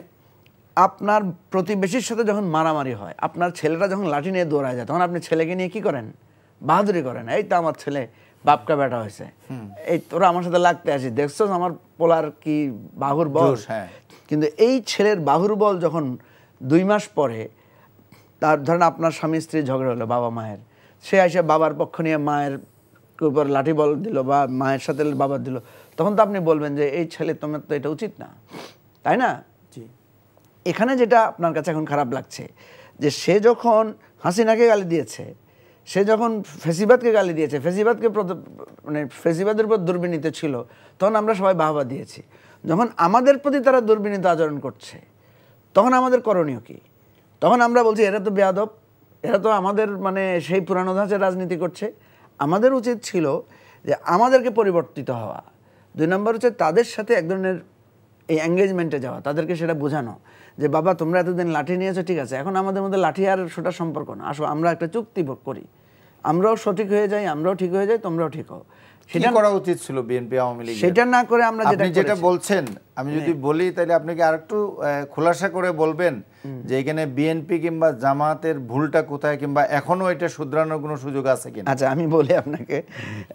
আপনার প্রতিবেশীর সাথে যখন মারামারি হয়, আপনার ছেলেটা যখন লাঠি নিয়ে দৌড়ায় যায়, তখন আপনি ছেলেকে নিয়ে কি করেন? বাহাদুরি করেন, এই তো আমার ছেলে বাপকা বেটা হয়েছে, এই তোরা আমার সাথে লাগতে আসি, দেখছো আমার পোলার কি বাহুর বল। কিন্তু এই ছেলের বাহুর বল যখন 2 মাস পরে, তার ধরেন আপনার স্বামী স্ত্রী ঝগড়া হলো বাবা মায়ের, সে এসে বাবার পক্ষ নিয়ে মায়ের উপর লাঠি বল দিল বা মায়ের সাথে বাবার দিল, তখন তো আপনি বলবেন যে এই ছেলে, তোমার তো এটা উচিত না, তাই না? এখানে যেটা আপনার কাছে এখন খারাপ লাগছে, যে সে যখন হাসিনাকে গালি দিয়েছে, সে যখন ফেসিবাদকে গালি দিয়েছে, ফেসিবাদকে মানে ফেসিবাদের উপর দুর্বিনীত ছিল, তখন আমরা সবাই বাহবা দিয়েছি। যখন আমাদের প্রতি তারা দুর্বিনীত আচরণ করছে, তখন আমাদের করণীয় কি? তখন আমরা বলছি এরা তো বেয়াদব, এরা তো আমাদের মানে সেই পুরানো ধাঁচের রাজনীতি করছে। আমাদের উচিত ছিল যে আমাদেরকে পরিবর্তিত হওয়া। 2 নম্বর হচ্ছে তাদের সাথে এক ধরনের এই এঙ্গেজমেন্টে যাওয়া, তাদেরকে সেটা বোঝানো যে বাবা তোমরা এতদিন লাঠি নিয়েছো, ঠিক আছে, এখন আমাদের মধ্যে লাঠি আর সোটার সম্পর্ক না, আসো আমরা একটা চুক্তি করি, আমরাও সঠিক হয়ে যাই, আমরাও ঠিক হয়ে যাই, তোমরাও ঠিক হও। সেটা করা উচিত ছিল বিএনপি আওয়ামী লীগ। সেটা না করে আমরা যেটা বলছেন, আমি যদি বলি তাহলে আপনি কি আরেকটু খোলাসা করে বলবেন যে এখানে বিএনপি কিংবা জামাতের ভুলটা কোথায়, কিংবা এখনো এটা শুধরানোর কোনো সুযোগ আছে কিনা? আচ্ছা, আমি বলি আপনাকে,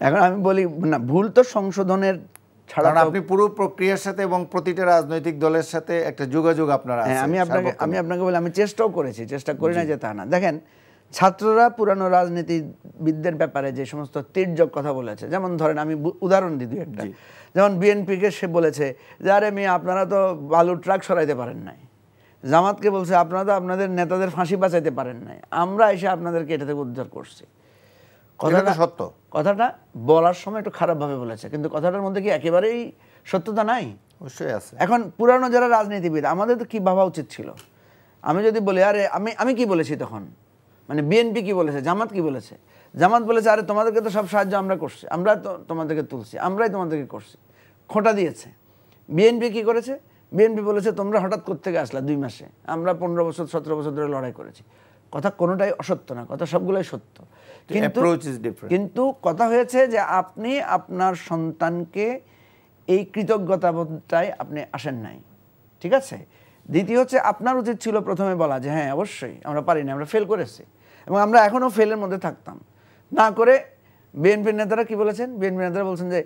এখন আমি বলি না, ভুল তো সংশোধনের ছাড়া, আপনি পুরো প্রক্রিয়ার সাথে এবং প্রতিটা রাজনৈতিক দলের সাথে একটা যোগাযোগ আপনার আছে। আমি আপনাকে বলি, আমি চেষ্টাও করেছি, চেষ্টা করি না যে তা না। দেখেন, ছাত্ররা পুরানো রাজনীতিবিদদের ব্যাপারে যে সমস্ত তির্যক কথা বলেছে, যেমন ধরেন আমি উদাহরণ দিই 2-1টা। যেমন বিএনপিকে সে বলেছে যে আরে মেয়ে আপনারা তো বালুর ট্রাক সরাইতে পারেন নাই, জামাতকে বলছে আপনারা তো আপনাদের নেতাদের ফাঁসি বাঁচাইতে পারেন নাই, আমরা এসে আপনাদেরকে এটা থেকে উদ্ধার করছি। কথাটা সত্য, কথাটা বলার সময় একটু খারাপভাবে বলেছে, কিন্তু কথাটার মধ্যে কি একেবারেই সত্যতা নাই? অবশ্যই আছে। এখন পুরানো যারা রাজনীতিবিদ, আমাদের তো কি ভাবা উচিত ছিল? আমি যদি বলি আরে আমি কি বলেছি তখন, মানে বিএনপি কি বলেছে, জামাত কি বলেছে? জামাত বলেছে আরে তোমাদেরকে তো সব সাহায্য আমরা করছি, আমরা তো তোমাদেরকে তুলছি, আমরাই তোমাদেরকে করছি, খোঁটা দিয়েছে। বিএনপি কি করেছে? বিএনপি বলেছে তোমরা হঠাৎ কোত্থেকে আসলা 2 মাসে, আমরা 15 বছর 17 বছর ধরে লড়াই করেছি। কথা কোনোটাই অসত্য না, কথা সবগুলোই সত্য, কিন্তু কথা হয়েছে যে আপনি আপনার সন্তানকে এই কৃতজ্ঞতাবোধটায় আপনি আসেন নাই, ঠিক আছে? দ্বিতীয় হচ্ছে আপনার উচিত ছিল প্রথমে বলা যে হ্যাঁ অবশ্যই আমরা পারিনি, আমরা ফেল করেছি এবং আমরা এখনও ফেলের মধ্যে থাকতাম না করে। বিএনপির নেতারা কি বলেছেন? বিএনপির নেতারা বলছেন যে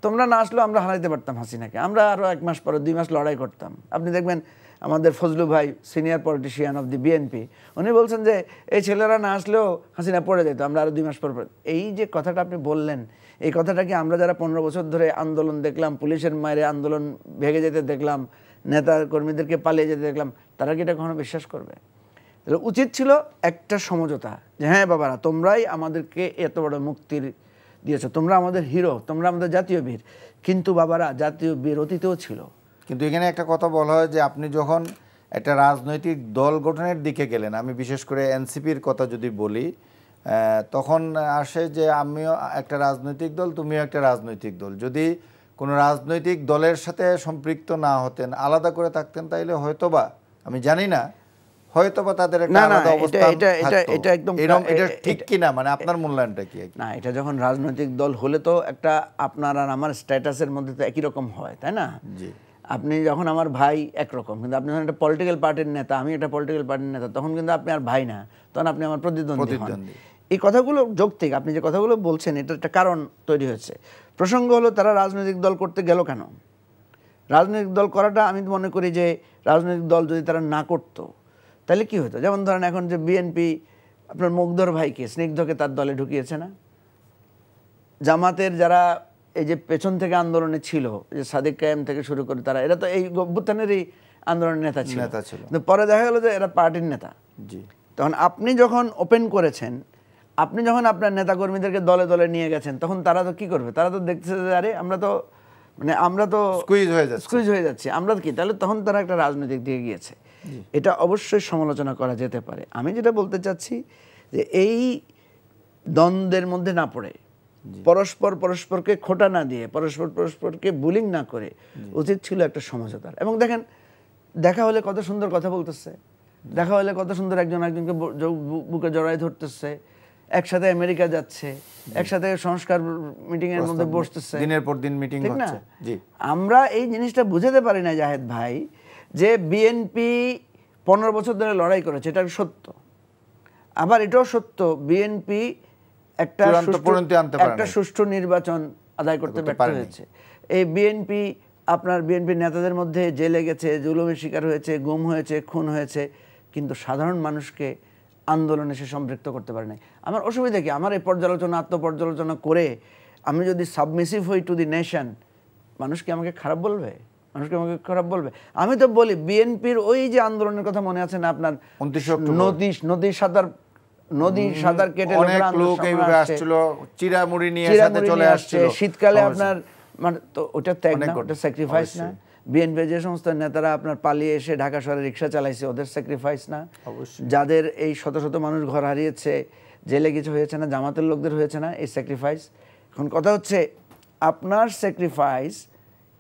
তোমরা না আসলেও আমরা হারাইতে পারতাম হাসিনাকে, আমরা আরও 1 মাস পরে 2 মাস লড়াই করতাম। আপনি দেখবেন আমাদের ফজলু ভাই, senior politician of the BNP, উনি বলছেন যে এই ছেলেরা না আসলেও হাসিনা পড়ে যেত, আমরা আরও 2 মাস পর। এই যে কথাটা আপনি বললেন, এই কথাটা কি আমরা যারা 15 বছর ধরে আন্দোলন দেখলাম, পুলিশের মায়ের আন্দোলন ভেঙে যেতে দেখলাম, নেতা কর্মীদেরকে পালিয়ে যেতে দেখলাম, তারা কি এটা কখনো বিশ্বাস করবে? তাহলে উচিত ছিল একটা সমঝোতা, যে হ্যাঁ বাবারা তোমরাই আমাদেরকে এত বড় মুক্তির দিয়েছো, তোমরা আমাদের হিরো, তোমরা আমাদের জাতীয় বীর, কিন্তু বাবারা জাতীয় বীর অতীতেও ছিল। কিন্তু এখানে একটা কথা বলা হয় যে আপনি যখন একটা রাজনৈতিক দল গঠনের দিকে গেলেন, আমি বিশেষ করে এনসিপির কথা যদি বলি, তখন আসে যে আমিও একটা রাজনৈতিক দল, তুমিও একটা রাজনৈতিক দল। যদি কোনো রাজনৈতিক দলের সাথে সম্পৃক্ত না হতেন, আলাদা করে থাকতেন, তাইলে হয়তোবা, আমি জানি না, হয়তোবা তাদের একটা আলাদা অবস্থান থাকতো। এটা একদম এটা ঠিক কি না, মানে আপনার মূল্যায়নটা কি? না, এটা যখন রাজনৈতিক দল হলে তো একটা আপনার আর আমার স্ট্যাটাসের মধ্যে তো একই রকম হয়, তাই না? জি। আপনি যখন আমার ভাই একরকম, কিন্তু আপনি যখন একটা পলিটিক্যাল পার্টির নেতা, আমি একটা পলিটিক্যাল পার্টির নেতা, তখন কিন্তু আপনি আর ভাই না, তখন আপনি আমার প্রতিদ্বন্দ্বী হন। এই কথাগুলো যৌক্তিক, আপনি যে কথাগুলো বলছেন এটা একটা কারণ তৈরি হয়েছে। প্রসঙ্গ হলো তারা রাজনৈতিক দল করতে গেল কেন? রাজনৈতিক দল করাটা আমি মনে করি যে রাজনৈতিক দল যদি তারা না করতো তাহলে কি হতো? যেমন ধরেন এখন যে বিএনপি আপনার মুগ্ধর ভাইকে, স্নিগ্ধকে তার দলে ঢুকিয়েছে না? জামাতের যারা এই যে পেছন থেকে আন্দোলনে ছিল, যে সাদিক কায়েম থেকে শুরু করে তারা, এরা তো এই অভ্যুত্থানেরই আন্দোলনের নেতা ছিল। কিন্তু পরে দেখা গেল যে এরা পার্টির নেতা। জি। তখন আপনি যখন ওপেন করেছেন, আপনি যখন আপনার নেতাকর্মীদেরকে দলে দলে নিয়ে গেছেন, তখন তারা তো কি করবে? তারা তো দেখতেছে যে আরে আমরা তো স্কুইজ হয়ে যাচ্ছি, আমরা কি? তাহলে তখন তারা একটা রাজনৈতিক দিকে গিয়েছে। এটা অবশ্যই সমালোচনা করা যেতে পারে। আমি যেটা বলতে চাচ্ছি যে এই দ্বন্দ্বের মধ্যে না পড়ে, পরস্পরকে খোঁটা না দিয়ে, পরস্পরকে বুলিং না করে, উচিত ছিল একটা সমঝোতার। এবং দেখেন, দেখা হলে কত সুন্দর কথা বলতেছে, দেখা হলে কত সুন্দর একজন একজনকে বুকে জড়াই ধরতেছে, একসাথে আমেরিকা যাচ্ছে, একসাথে সংস্কার মিটিং এর মধ্যে বসতেছে, দিনের পর দিন মিটিং হচ্ছে। জি। আমরা এই জিনিসটা বুঝাতে পারি না জাহেদ ভাই, যে বিএনপি 15 বছর ধরে লড়াই করেছে, এটা সত্য। আবার এটাও সত্য, বিএনপি একটা সুষ্ঠু নির্বাচন আদায় করতে ব্যর্থ হয়েছে। এই বিএনপির নেতাদের মধ্যে জেলে গেছে, জুলুমের শিকার হয়েছে, গুম হয়েছে, খুন হয়েছে, কিন্তু সাধারণ মানুষকে আন্দোলনে সে সম্পৃক্ত করতে পারে নাই। আমার অসুবিধা কি? আমার এই আত্মপর্যালোচনা করে আমি যদি সাবমিসিভ হই টু দি নেশন, মানুষ কি আমাকে খারাপ বলবে? আমি তো বলি, বিএনপির ওই যে আন্দোলনের কথা মনে আছে না আপনার? নদী সাঁতার কেটে শীতকালে আপনার, মানে তো ওটা ত্যাগ না, ওটা স্যাক্রিফাইস না? বিএনপি যে সমস্ত নেতারা আপনার পালিয়ে এসে ঢাকা শহরে রিক্সা চালাইছে, ওদের স্যাক্রিফাইস না? যাদের এই শত শত মানুষ ঘর হারিয়েছে, জেলে কিছু হয়েছে না, জামাতের লোকদের হয়েছে না এই স্যাক্রিফাইস? এখন কথা হচ্ছে, আপনার স্যাক্রিফাইস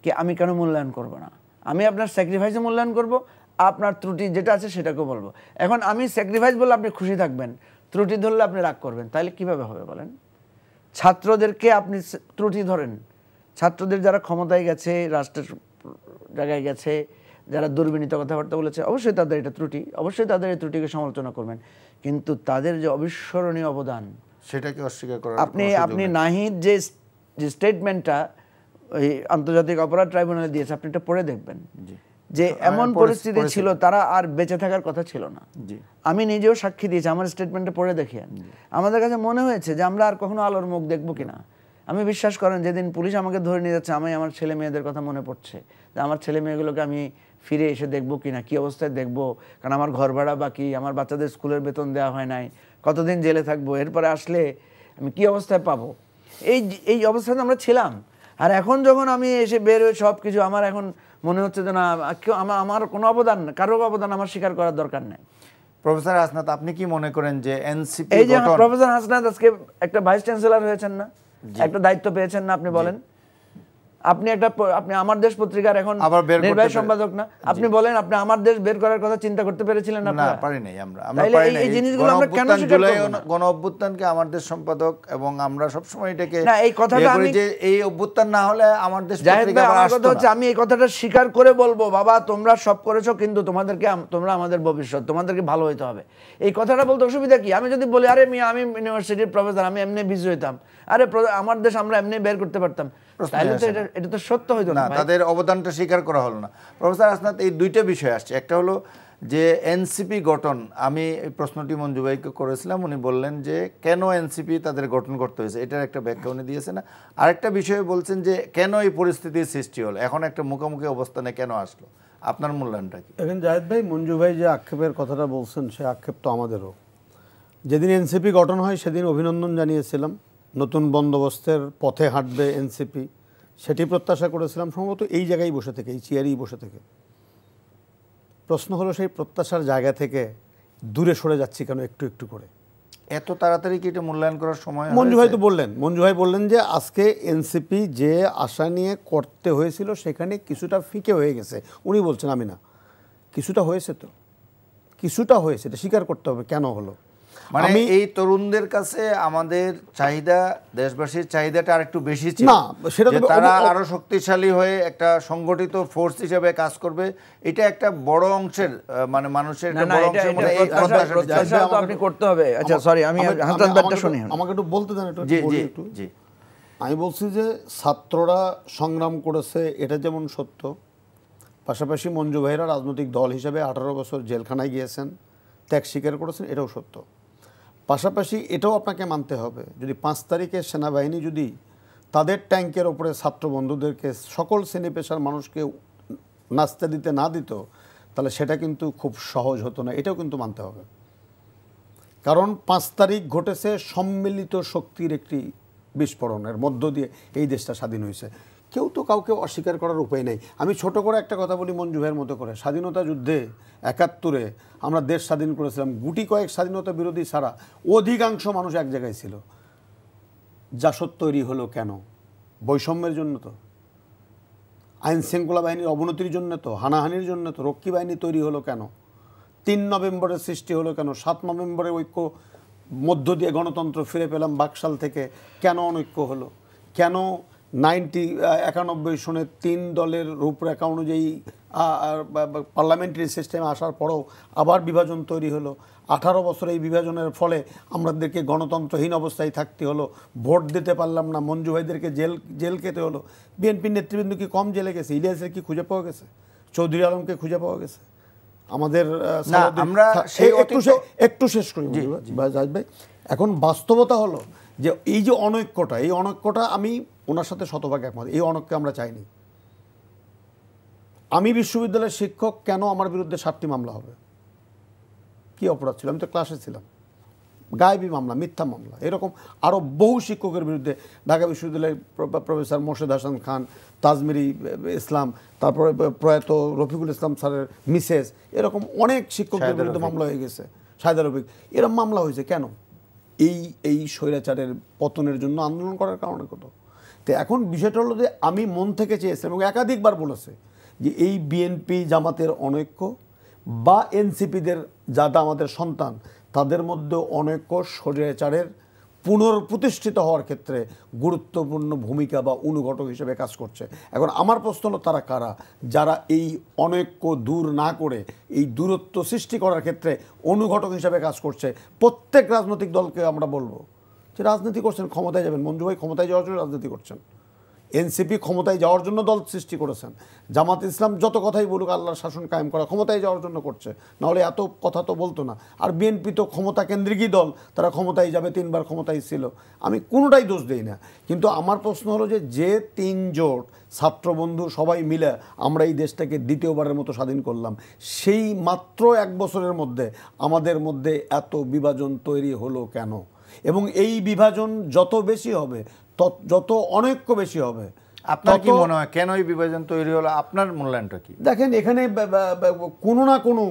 কে আমি কেন মূল্যায়ন করব না? আমি আপনার স্যাক্রিফাইসে মূল্যায়ন করব, আপনার ত্রুটি যেটা আছে সেটাকেও বলবো। এখন আমি স্যাক্রিফাইস বললে আপনি খুশি থাকবেন, ত্রুটি ধরলে আপনি রাগ করবেন, তাহলে কিভাবে হবে বলেন? ছাত্রদেরকে আপনি ত্রুটি ধরেন, ছাত্রদের যারা ক্ষমতায় গেছে, রাষ্ট্রের জায়গায় গেছে, যারা দুর্বিনীত কথাবার্তা বলেছে, অবশ্যই তাদের এটা ত্রুটি, অবশ্যই তাদের এই ত্রুটিকে সমালোচনা করবেন, কিন্তু তাদের যে অবিস্মরণীয় অবদান সেটাকে অস্বীকার করা, আপনি নাহিদ যে স্টেটমেন্টটা ওই আন্তর্জাতিক অপরাধ ট্রাইব্যুনালে দিয়েছে, আপনি এটা পড়ে দেখবেন যে এমন পরিস্থিতি ছিল তারা আর বেঁচে থাকার কথা ছিল না। আমি নিজেও সাক্ষী দিয়েছি, আমার স্টেটমেন্টে পড়ে দেখেন। আমাদের কাছে মনে হয়েছে যে আমরা আর কখনো আলোর মুখ দেখবো কিনা। আমি বিশ্বাস করেন, যেদিন পুলিশ আমাকে ধরে নিয়ে যাচ্ছে, আমি আমার ছেলে মেয়েদের কথা মনে পড়ছে যে আমার ছেলে মেয়েগুলোকে আমি ফিরে এসে দেখবো কিনা, কি অবস্থায় দেখবো, কারণ আমার ঘর ভাড়া বাকি, আমার বাচ্চাদের স্কুলের বেতন দেওয়া হয় নাই, কতদিন জেলে থাকবো, এরপরে আসলে আমি কি অবস্থায় পাবো, এই অবস্থায় আমরা ছিলাম। আর এখন যখন আমি এসে বের হয়ে সব কিছু, আমার এখন মনে হচ্ছে যে না, আমার কোনো অবদান, কারো অবদান আমার স্বীকার করার দরকার নেই। প্রফেসর হাসনাত, আপনি কি মনে করেন যে এনসিপি, এই যে প্রফেসর হাসনাত আজকে একটা ভাইস চ্যান্সেলর হয়েছেন না, একটা দায়িত্ব পেয়েছেন না, আপনি বলেন, আপনি আমার দেশ পত্রিকার এখন নির্বাহী সম্পাদক না, আপনি বলেন, আপনি আমার দেশ বের করার কথা চিন্তা করতে পেরেছিলেন না? পারি নাই আমরা পারি নাই। এই জিনিসগুলো আমরা কেন স্বীকার করব না? গণ অভ্যুত্থানকে আমার দেশ সম্পাদক, এবং আমরা সব সময় এটাকে না, এই কথাটা আমি যে এই অভ্যুত্থান না হলে আমার দেশ পত্রিকা আসতো না। আমি এই কথাটা স্বীকার করে বলবো, বাবা তোমরা সব করেছো, কিন্তু তোমরা আমাদের ভবিষ্যৎ, তোমাদেরকে ভালো হইতে হবে। এই কথাটা বলতে অসুবিধা কি? আমি যদি বলি, আরে আমি ইউনিভার্সিটির প্রফেসর, আমি এমনি বিজি হইতাম, আরে আমার দেশ আমরা এমনি বের করতে পারতাম, তাহলে তো এটা তো সত্য হইতো না, তাদের অবদানটা স্বীকার করা হলো না। প্রফেসর হাসনাত, এই দুইটা বিষয় আসছে। একটা হলো যে এনসিপি গঠন, আমি এই প্রশ্নটি মঞ্জু ভাইকে করেছিলাম, উনি বললেন যে কেন এনসিপি তাদের গঠন করতে হয়েছে, এটার একটা ব্যাখ্যা উনি দিয়েছেন। আরেকটা বিষয়ে বলছেন যে কেন এই পরিস্থিতির সৃষ্টি হলো, এখন একটা মুখোমুখি অবস্থানে কেন আসলো, আপনার মূল্যায়নটা কি? এখন জাহেদ ভাই, মঞ্জু ভাই যে আক্ষেপের কথাটা বলছেন, সে আক্ষেপ তো আমাদেরও। যেদিন এনসিপি গঠন হয় সেদিন অভিনন্দন জানিয়েছিলাম, নতুন বন্দোবস্তের পথে হাঁটবে এনসিপি, সেটি প্রত্যাশা করেছিলাম, সম্ভবত এই জায়গায় বসে থেকে, এই চেয়ারেই বসে থেকে। প্রশ্ন হলো, সেই প্রত্যাশার জায়গা থেকে দূরে সরে যাচ্ছি কেন একটু একটু করে? এত তাড়াতাড়ি কি এটা মূল্যায়ন করার সময়? মঞ্জু ভাই তো বললেন, মঞ্জু ভাই বললেন যে আজকে এনসিপি যে আশা নিয়ে করতে হয়েছিল সেখানে কিছুটা ফিকে হয়ে গেছে। উনি বলছেন, আমি না, কিছুটা হয়েছে, তো কিছুটা হয়েছে, এটা স্বীকার করতে হবে। কেন হলো? মানে এই তরুণদের কাছে আমাদের চাহিদা, দেশবাসীর চাহিদাটা আরেকটু বেশি ছিল না, সেটা তো তারা আরো শক্তিশালী হয়ে একটা সংগঠিত ফোর্স হিসেবে কাজ করবে, এটা একটা বড় অংশের, মানে মানুষের একটা বড় অংশের মধ্যে এই প্রত্যাশা তো আপনি করতে হবে। আচ্ছা সরি, আমি হাসান ভাইটা শুনি, আমাকে একটু বলতে দেন। জি জি জি। আমি বলছি যে ছাত্ররা সংগ্রাম করেছে, এটা যেমন সত্য, পাশাপাশি মঞ্জু ভাইরা রাজনৈতিক দল হিসেবে 18 বছর জেলখানায় গিয়েছেন, ত্যাগ স্বীকার করেছেন, এটাও সত্য। পাশাপাশি এটাও আপনাকে মানতে হবে, যদি 5 তারিখে সেনাবাহিনী যদি তাদের ট্যাঙ্কের ওপরে ছাত্র বন্ধুদেরকে সকল শ্রেণী পেশার মানুষকে নাচতে দিতে না দিত, তাহলে সেটা কিন্তু খুব সহজ হতো না, এটাও কিন্তু মানতে হবে। কারণ 5 তারিখ ঘটেছে সম্মিলিত শক্তির একটি বিস্ফোরণের মধ্য দিয়ে এই দেশটা স্বাধীন হয়েছে। কেউ তো কাউকে অস্বীকার করার উপায় নেই। আমি ছোট করে একটা কথা বলি মঞ্জু ভাইয়ের মতো করে, স্বাধীনতা যুদ্ধে 71-এ আমরা দেশ স্বাধীন করেছিলাম, গুটি কয়েক স্বাধীনতা বিরোধী ছাড়া অধিকাংশ মানুষ এক জায়গায় ছিল। জাসদ তৈরি হলো কেন? বৈষম্যের জন্য তো, আইন শৃঙ্খলা বাহিনীর অবনতির জন্য তো, হানাহানির জন্য তো। রক্ষী বাহিনী তৈরি হলো কেন? 3 নভেম্বরের সৃষ্টি হলো কেন? 7 নভেম্বরে ঐক্য মধ্য দিয়ে গণতন্ত্র ফিরে পেলাম বাকশাল থেকে, কেন অনৈক্য হলো? কেন 91 সনে 3 দলের রূপরেখা অনুযায়ী পার্লামেন্টারি সিস্টেমে আসার পরেও আবার বিভাজন তৈরি হলো? 18 বছর এই বিভাজনের ফলে আমাদেরকে গণতন্ত্রহীন অবস্থায় থাকতে হলো, ভোট দিতে পারলাম না, মঞ্জু ভাইদেরকে জেল খেতে হলো। বিএনপির নেতৃবৃন্দ কি কম জেলে গেছে? ইলিয়াসের কি খুঁজে পাওয়া গেছে? চৌধুরী আলমকে খুঁজে পাওয়া গেছে? আমাদের একটু শেষ করি ভাই। এখন বাস্তবতা হলো যে এই যে অনৈক্যটা, এই অনৈক্যটা আমি ওনার সাথে শতভাগ একমত। এই অনৈক্য আমরা চাইনি। আমি বিশ্ববিদ্যালয়ের শিক্ষক, কেন আমার বিরুদ্ধে 7টি মামলা হবে? কি অপরাধ ছিল? আমি তো ক্লাসে ছিলাম। গায়েবী মামলা, মিথ্যা মামলা, এরকম আরও বহু শিক্ষকের বিরুদ্ধে, ঢাকা বিশ্ববিদ্যালয়ের প্রফেসর মোর্শেদ হাসান খান, তাজমিরি ইসলাম, তারপরে প্রয়াত রফিকুল ইসলাম স্যারের মিসেস, এরকম অনেক শিক্ষকদের বিরুদ্ধে মামলা হয়ে গেছে। শাহেদা রফিক, এরকম মামলা হয়েছে কেন? এই স্বৈরাচারের পতনের জন্য, আন্দোলন করার কারণে কত। তো এখন বিষয়টা হলো যে আমি মন থেকে চেয়েছিলাম এবং একাধিকবার বলেছে যে এই বিএনপি জামাতের অনৈক্য বা এনসিপিদের যারা আমাদের সন্তান, তাদের মধ্যে অনৈক্য স্বৈরাচারের পুনঃপ্রতিষ্ঠিত হওয়ার ক্ষেত্রে গুরুত্বপূর্ণ ভূমিকা বা অনুঘটক হিসেবে কাজ করছে। এখন আমার প্রশ্ন হলো, তারা কারা যারা এই অনৈক্য দূর না করে এই দূরত্ব সৃষ্টি করার ক্ষেত্রে অনুঘটক হিসেবে কাজ করছে? প্রত্যেক রাজনৈতিক দলকে আমরা বলবো যে রাজনীতি করছেন, ক্ষমতায় যাবেন। মঞ্জু ভাই ক্ষমতায় যাওয়ার জন্য রাজনীতি করছেন, এনসিপি ক্ষমতায় যাওয়ার জন্য দল সৃষ্টি করেছেন, জামাত ইসলাম যত কথাই বলুক আল্লাহর শাসন কায়েম করা, ক্ষমতায় যাওয়ার জন্য করছে, নাহলে এত কথা তো বলতো না। আর বিএনপি তো ক্ষমতা কেন্দ্রিকই দল, তারা ক্ষমতায় যাবে, 3 বার ক্ষমতায় ছিল। আমি কোনোটাই দোষ দিই না, কিন্তু আমার প্রশ্ন হলো যে 3 জোট ছাত্রবন্ধু সবাই মিলে আমরা এই দেশটাকে দ্বিতীয়বারের মতো স্বাধীন করলাম, সেই মাত্র 1 বছরের মধ্যে আমাদের মধ্যে এত বিভাজন তৈরি হলো কেন? এবং এই বিভাজন যত বেশি হবে, যত অনৈক্য বেশি হবে। আপনার কি মনে হয় কেন এই বিভাজন তৈরি হলো? আপনার মূল্যায়নটা কি? দেখেন, এখানে কোনো না কোনো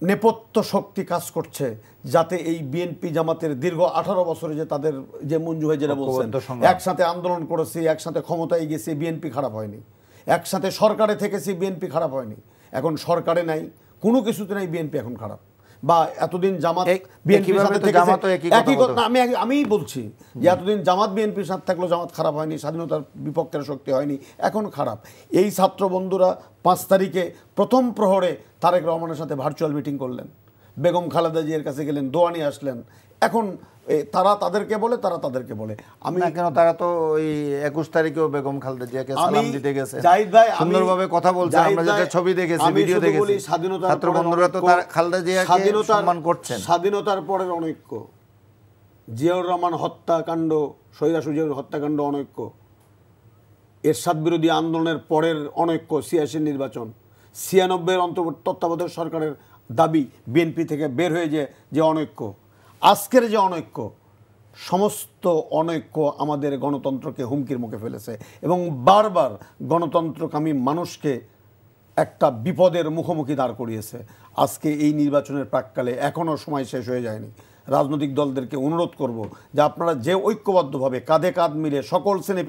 নেপথ্য শক্তি কাজ করছে যাতে এই বিএনপি জামাতের দীর্ঘ 18 বছরে যে তাদের যে মঞ্জু ভাই যেটা বলছেন, একসাথে আন্দোলন করেছি, একসাথে ক্ষমতায় গেছি, বিএনপি খারাপ হয়নি। একসাথে সরকারে থেকেছি, বিএনপি খারাপ হয়নি। এখন সরকারে নাই, কোনো কিছুতে নাই, বিএনপি এখন খারাপ। বা এতদিন জামাত বিএনপির সাথে একই কথা আমি বলছি যে এতদিন জামাত বিএনপির সাথে থাকলো, জামাত খারাপ হয়নি, স্বাধীনতার বিপক্ষের শক্তি হয়নি, এখন খারাপ। এই ছাত্র বন্ধুরা 5 তারিখে প্রথম প্রহরে তারেক রহমানের সাথে ভার্চুয়াল মিটিং করলেন, বেগম খালেদা জিয়ার কাছে গেলেন, দোয়া নিয়ে আসলেন। এখন তারা তাদেরকে বলে, তারা তাদেরকে বলে। আমি কেন, তারা তো ওই 21 তারিখেও বেগম খালেদা জিয়াকে সালাম দিতে গেছে, সুন্দরভাবে কথা বলছে, আমরা যেটা ছবি দেখেছি, ভিডিও দেখেছি। ছাত্র বন্ধুরা তো খালেদা জিয়াকে সম্মান করছেন। স্বাধীনতার পরের অনৈক্য, জিয়াউর রহমান হত্যাকাণ্ড, সৈরাসু জিয়াউর হত্যাকাণ্ড অনৈক্য, এরশাদ বিরোধী আন্দোলনের পরের অনৈক্য, 86 নির্বাচন, 96 তত্ত্বাবধায়ক সরকারের দাবি, বিএনপি থেকে বের হয়ে যে অনৈক্য, আজকের যে অনৈক্য, সমস্ত অনৈক্য আমাদের গণতন্ত্রকে হুমকির মুখে ফেলেছে এবং বারবার গণতন্ত্রকামী মানুষকে একটা বিপদের মুখোমুখি দাঁড় করিয়েছে। আজকে এই নির্বাচনের প্রাক্কালে এখনও সময় শেষ হয়ে যায়নি। রাজনৈতিক দলদেরকে অনুরোধ করব যে আপনারা যে ঐক্যবদ্ধভাবে কাঁধে কাঁধ মিলে সকল শ্রেণী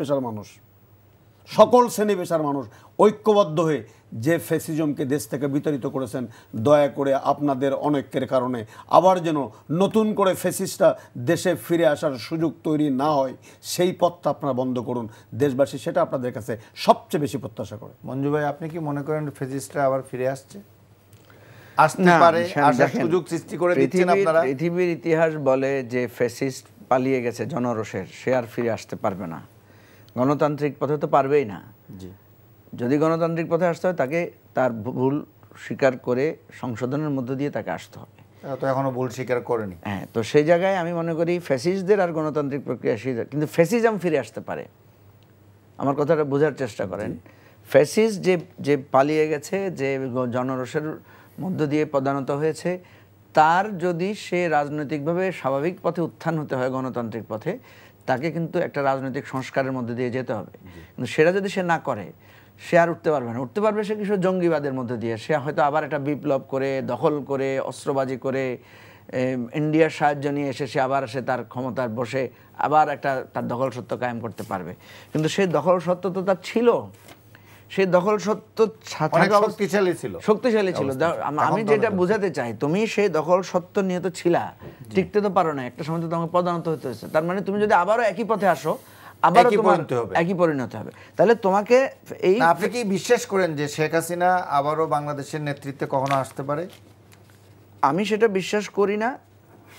পেশার মানুষ ঐক্যবদ্ধ হয়ে যে ফ্যাসিজমকে দেশ থেকে বিতাড়িত করেছেন, দয়া করে আপনাদের অনৈক্যের কারণে আবার যেন নতুন করে ফ্যাসিস্টরা দেশে ফিরে আসার সুযোগ তৈরি না হয়, সেই পথটা আপনারা বন্ধ করুন। দেশবাসী সেটা আপনাদের কাছে সবচেয়ে বেশি প্রত্যাশা করে। মঞ্জু ভাই, আপনি কি মনে করেন ফ্যাসিস্টরা আবার ফিরে আসতে পারে, আসার সুযোগ সৃষ্টি করে দিচ্ছেন আপনারা? পৃথিবীর ইতিহাস বলে যে ফ্যাসিস্ট পালিয়ে গেছে জনরোষের, সে আর ফিরে আসতে পারবে না। গণতান্ত্রিক পথে তো পারবেই না। যদি গণতান্ত্রিক পথে আসতে হয়, তাকে তার ভুল স্বীকার করে সংশোধনের মধ্য দিয়ে তাকে আসতে হবে। তো এখনো ভুল স্বীকার করেনি। হ্যাঁ, তো সেই জায়গায় আমি মনে করি ফ্যাসিস্টদের আর গণতান্ত্রিক প্রক্রিয়া, কিন্তু ফ্যাসিজম ফিরে আসতে পারে। আমার কথাটা বোঝার চেষ্টা করেন। ফ্যাসিস্ট যে পালিয়ে গেছে, যে জনরোষের মধ্য দিয়ে পদানত হয়েছে, তার যদি সে রাজনৈতিকভাবে স্বাভাবিক পথে উত্থান হতে হয়, গণতান্ত্রিক পথে, তাকে কিন্তু একটা রাজনৈতিক সংস্কারের মধ্যে দিয়ে যেতে হবে। কিন্তু সেটা যদি সে না করে, সে আর উঠতে পারবে না। উঠতে পারবে সে কিছু জঙ্গিবাদের মধ্যে দিয়ে। সে হয়তো আবার একটা বিপ্লব করে, দখল করে, অস্ত্রবাজি করে, ইন্ডিয়ার সাহায্য নিয়ে এসে সে আবার তার ক্ষমতার বসে আবার একটা তার দখল সত্ত্ব কায়েম করতে পারবে। কিন্তু সেই দখল সত্ত্ব তো তার ছিল, সেই দখল সত্ত্ব শক্তিশালী ছিল। আমি যেটা বোঝাতে চাই, তুমি সেই দখল সত্ত্ব নিয়ে তো ছিলা, টিকতে তো পারো না, একটা সময় তো তোমাকে পদানত হতে হয়েছে। তার মানে তুমি যদি আবারও একই পথে আসো, আবার একই পরিণত হবে। তাহলে তোমাকে এই, আপনি কি বিশ্বাস করেন যে শেখ হাসিনা আবারও বাংলাদেশের নেতৃত্বে কখনো আসতে পারে? আমি সেটা বিশ্বাস করি না।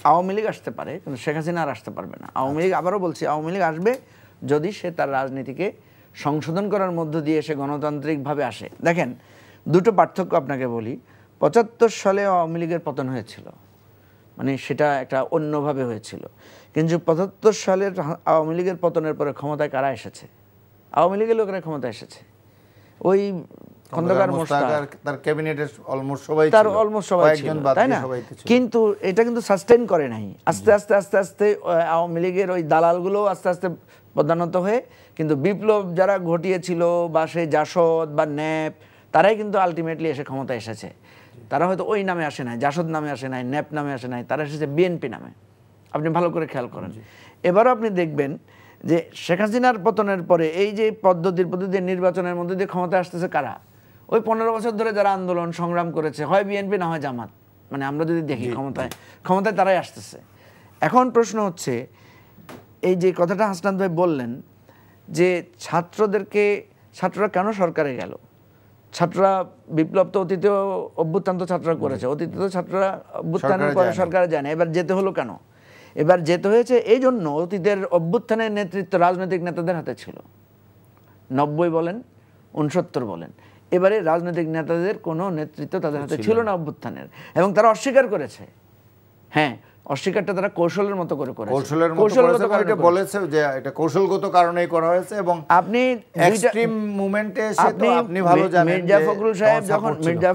আওয়ামী লীগ আসতে পারে, কিন্তু শেখ হাসিনা আর আসতে পারবে না। আওয়ামী লীগ, আবারও বলছি, আওয়ামী লীগ আসবে যদি সে তার রাজনীতিকে সংশোধন করার মধ্য দিয়ে সে গণতান্ত্রিকভাবে আসে। দেখেন, দুটো পার্থক্য আপনাকে বলি। ৭৫ সালে আওয়ামী লীগের পতন হয়েছিল, মানে সেটা একটা অন্যভাবে হয়েছিল। কিন্তু ৭৫ সালের আওয়ামী লীগের পতনের পরে ক্ষমতায় কারা এসেছে? আওয়ামী লীগের লোকেরা ক্ষমতায় এসেছে। ওই খন্দকার মোশতাক, তার ক্যাবিনেটের অলমোস্ট সবাই ছিল, তাই না? কিন্তু এটা কিন্তু সাস্টেইন করে নাই। আস্তে আস্তে আস্তে আস্তে আওয়ামী লীগের ওই দালালগুলো আস্তে আস্তে পদানত হয়ে, কিন্তু বিপ্লব যারা ঘটিয়েছিল বা সেই জাসদ বা ন্যাপ, তারাই কিন্তু আলটিমেটলি এসে ক্ষমতায় এসেছে। তারা হয়তো ওই নামে আসে নাই, জাসদ নামে আসে নাই, ন্যাপ নামে আসে নাই, তারা এসেছে বিএনপি নামে। আপনি ভালো করে খেয়াল করেন। এবারও আপনি দেখবেন যে শেখ হাসিনার পতনের পরে এই যে পদ্ধতি নির্বাচনের মধ্যে দিয়ে ক্ষমতায় আসতেছে কারা? ওই 15 বছর ধরে যারা আন্দোলন সংগ্রাম করেছে, হয় বিএনপি না হয় জামাত। মানে আমরা যদি দেখি ক্ষমতায় তারাই আসতেছে। এখন প্রশ্ন হচ্ছে, এই যে কথাটা হাসনাত ভাই বললেন যে ছাত্ররা কেন সরকারে গেল? ছাত্ররা বিপ্লব তো অতীতেও, অভ্যুত্থান তো ছাত্ররা করেছে, অতীতে তো ছাত্ররা অভ্যুত্থানের পরে সরকারে যায় না। এবার যেতে হলো কেন? এবার যেতে হয়েছে এই জন্য, অতীতের অভ্যুত্থানের নেতৃত্ব রাজনৈতিক নেতাদের হাতে ছিল। 90 বলেন, 69 বলেন, এবারে রাজনৈতিক নেতাদের কোনো নেতৃত্ব তাদের হাতে ছিল না অভ্যুত্থানের, এবং তারা অস্বীকার করেছে। হ্যাঁ, অস্বীকারটা তারা কৌশলের মতো করে করেছে। বলেছে যে এটা কৌশলগত কারণেই করা হয়েছে। এবং আপনি এক্সট্রিম মুভমেন্টে এসে তো আপনি ভালো জানেন, মির্জা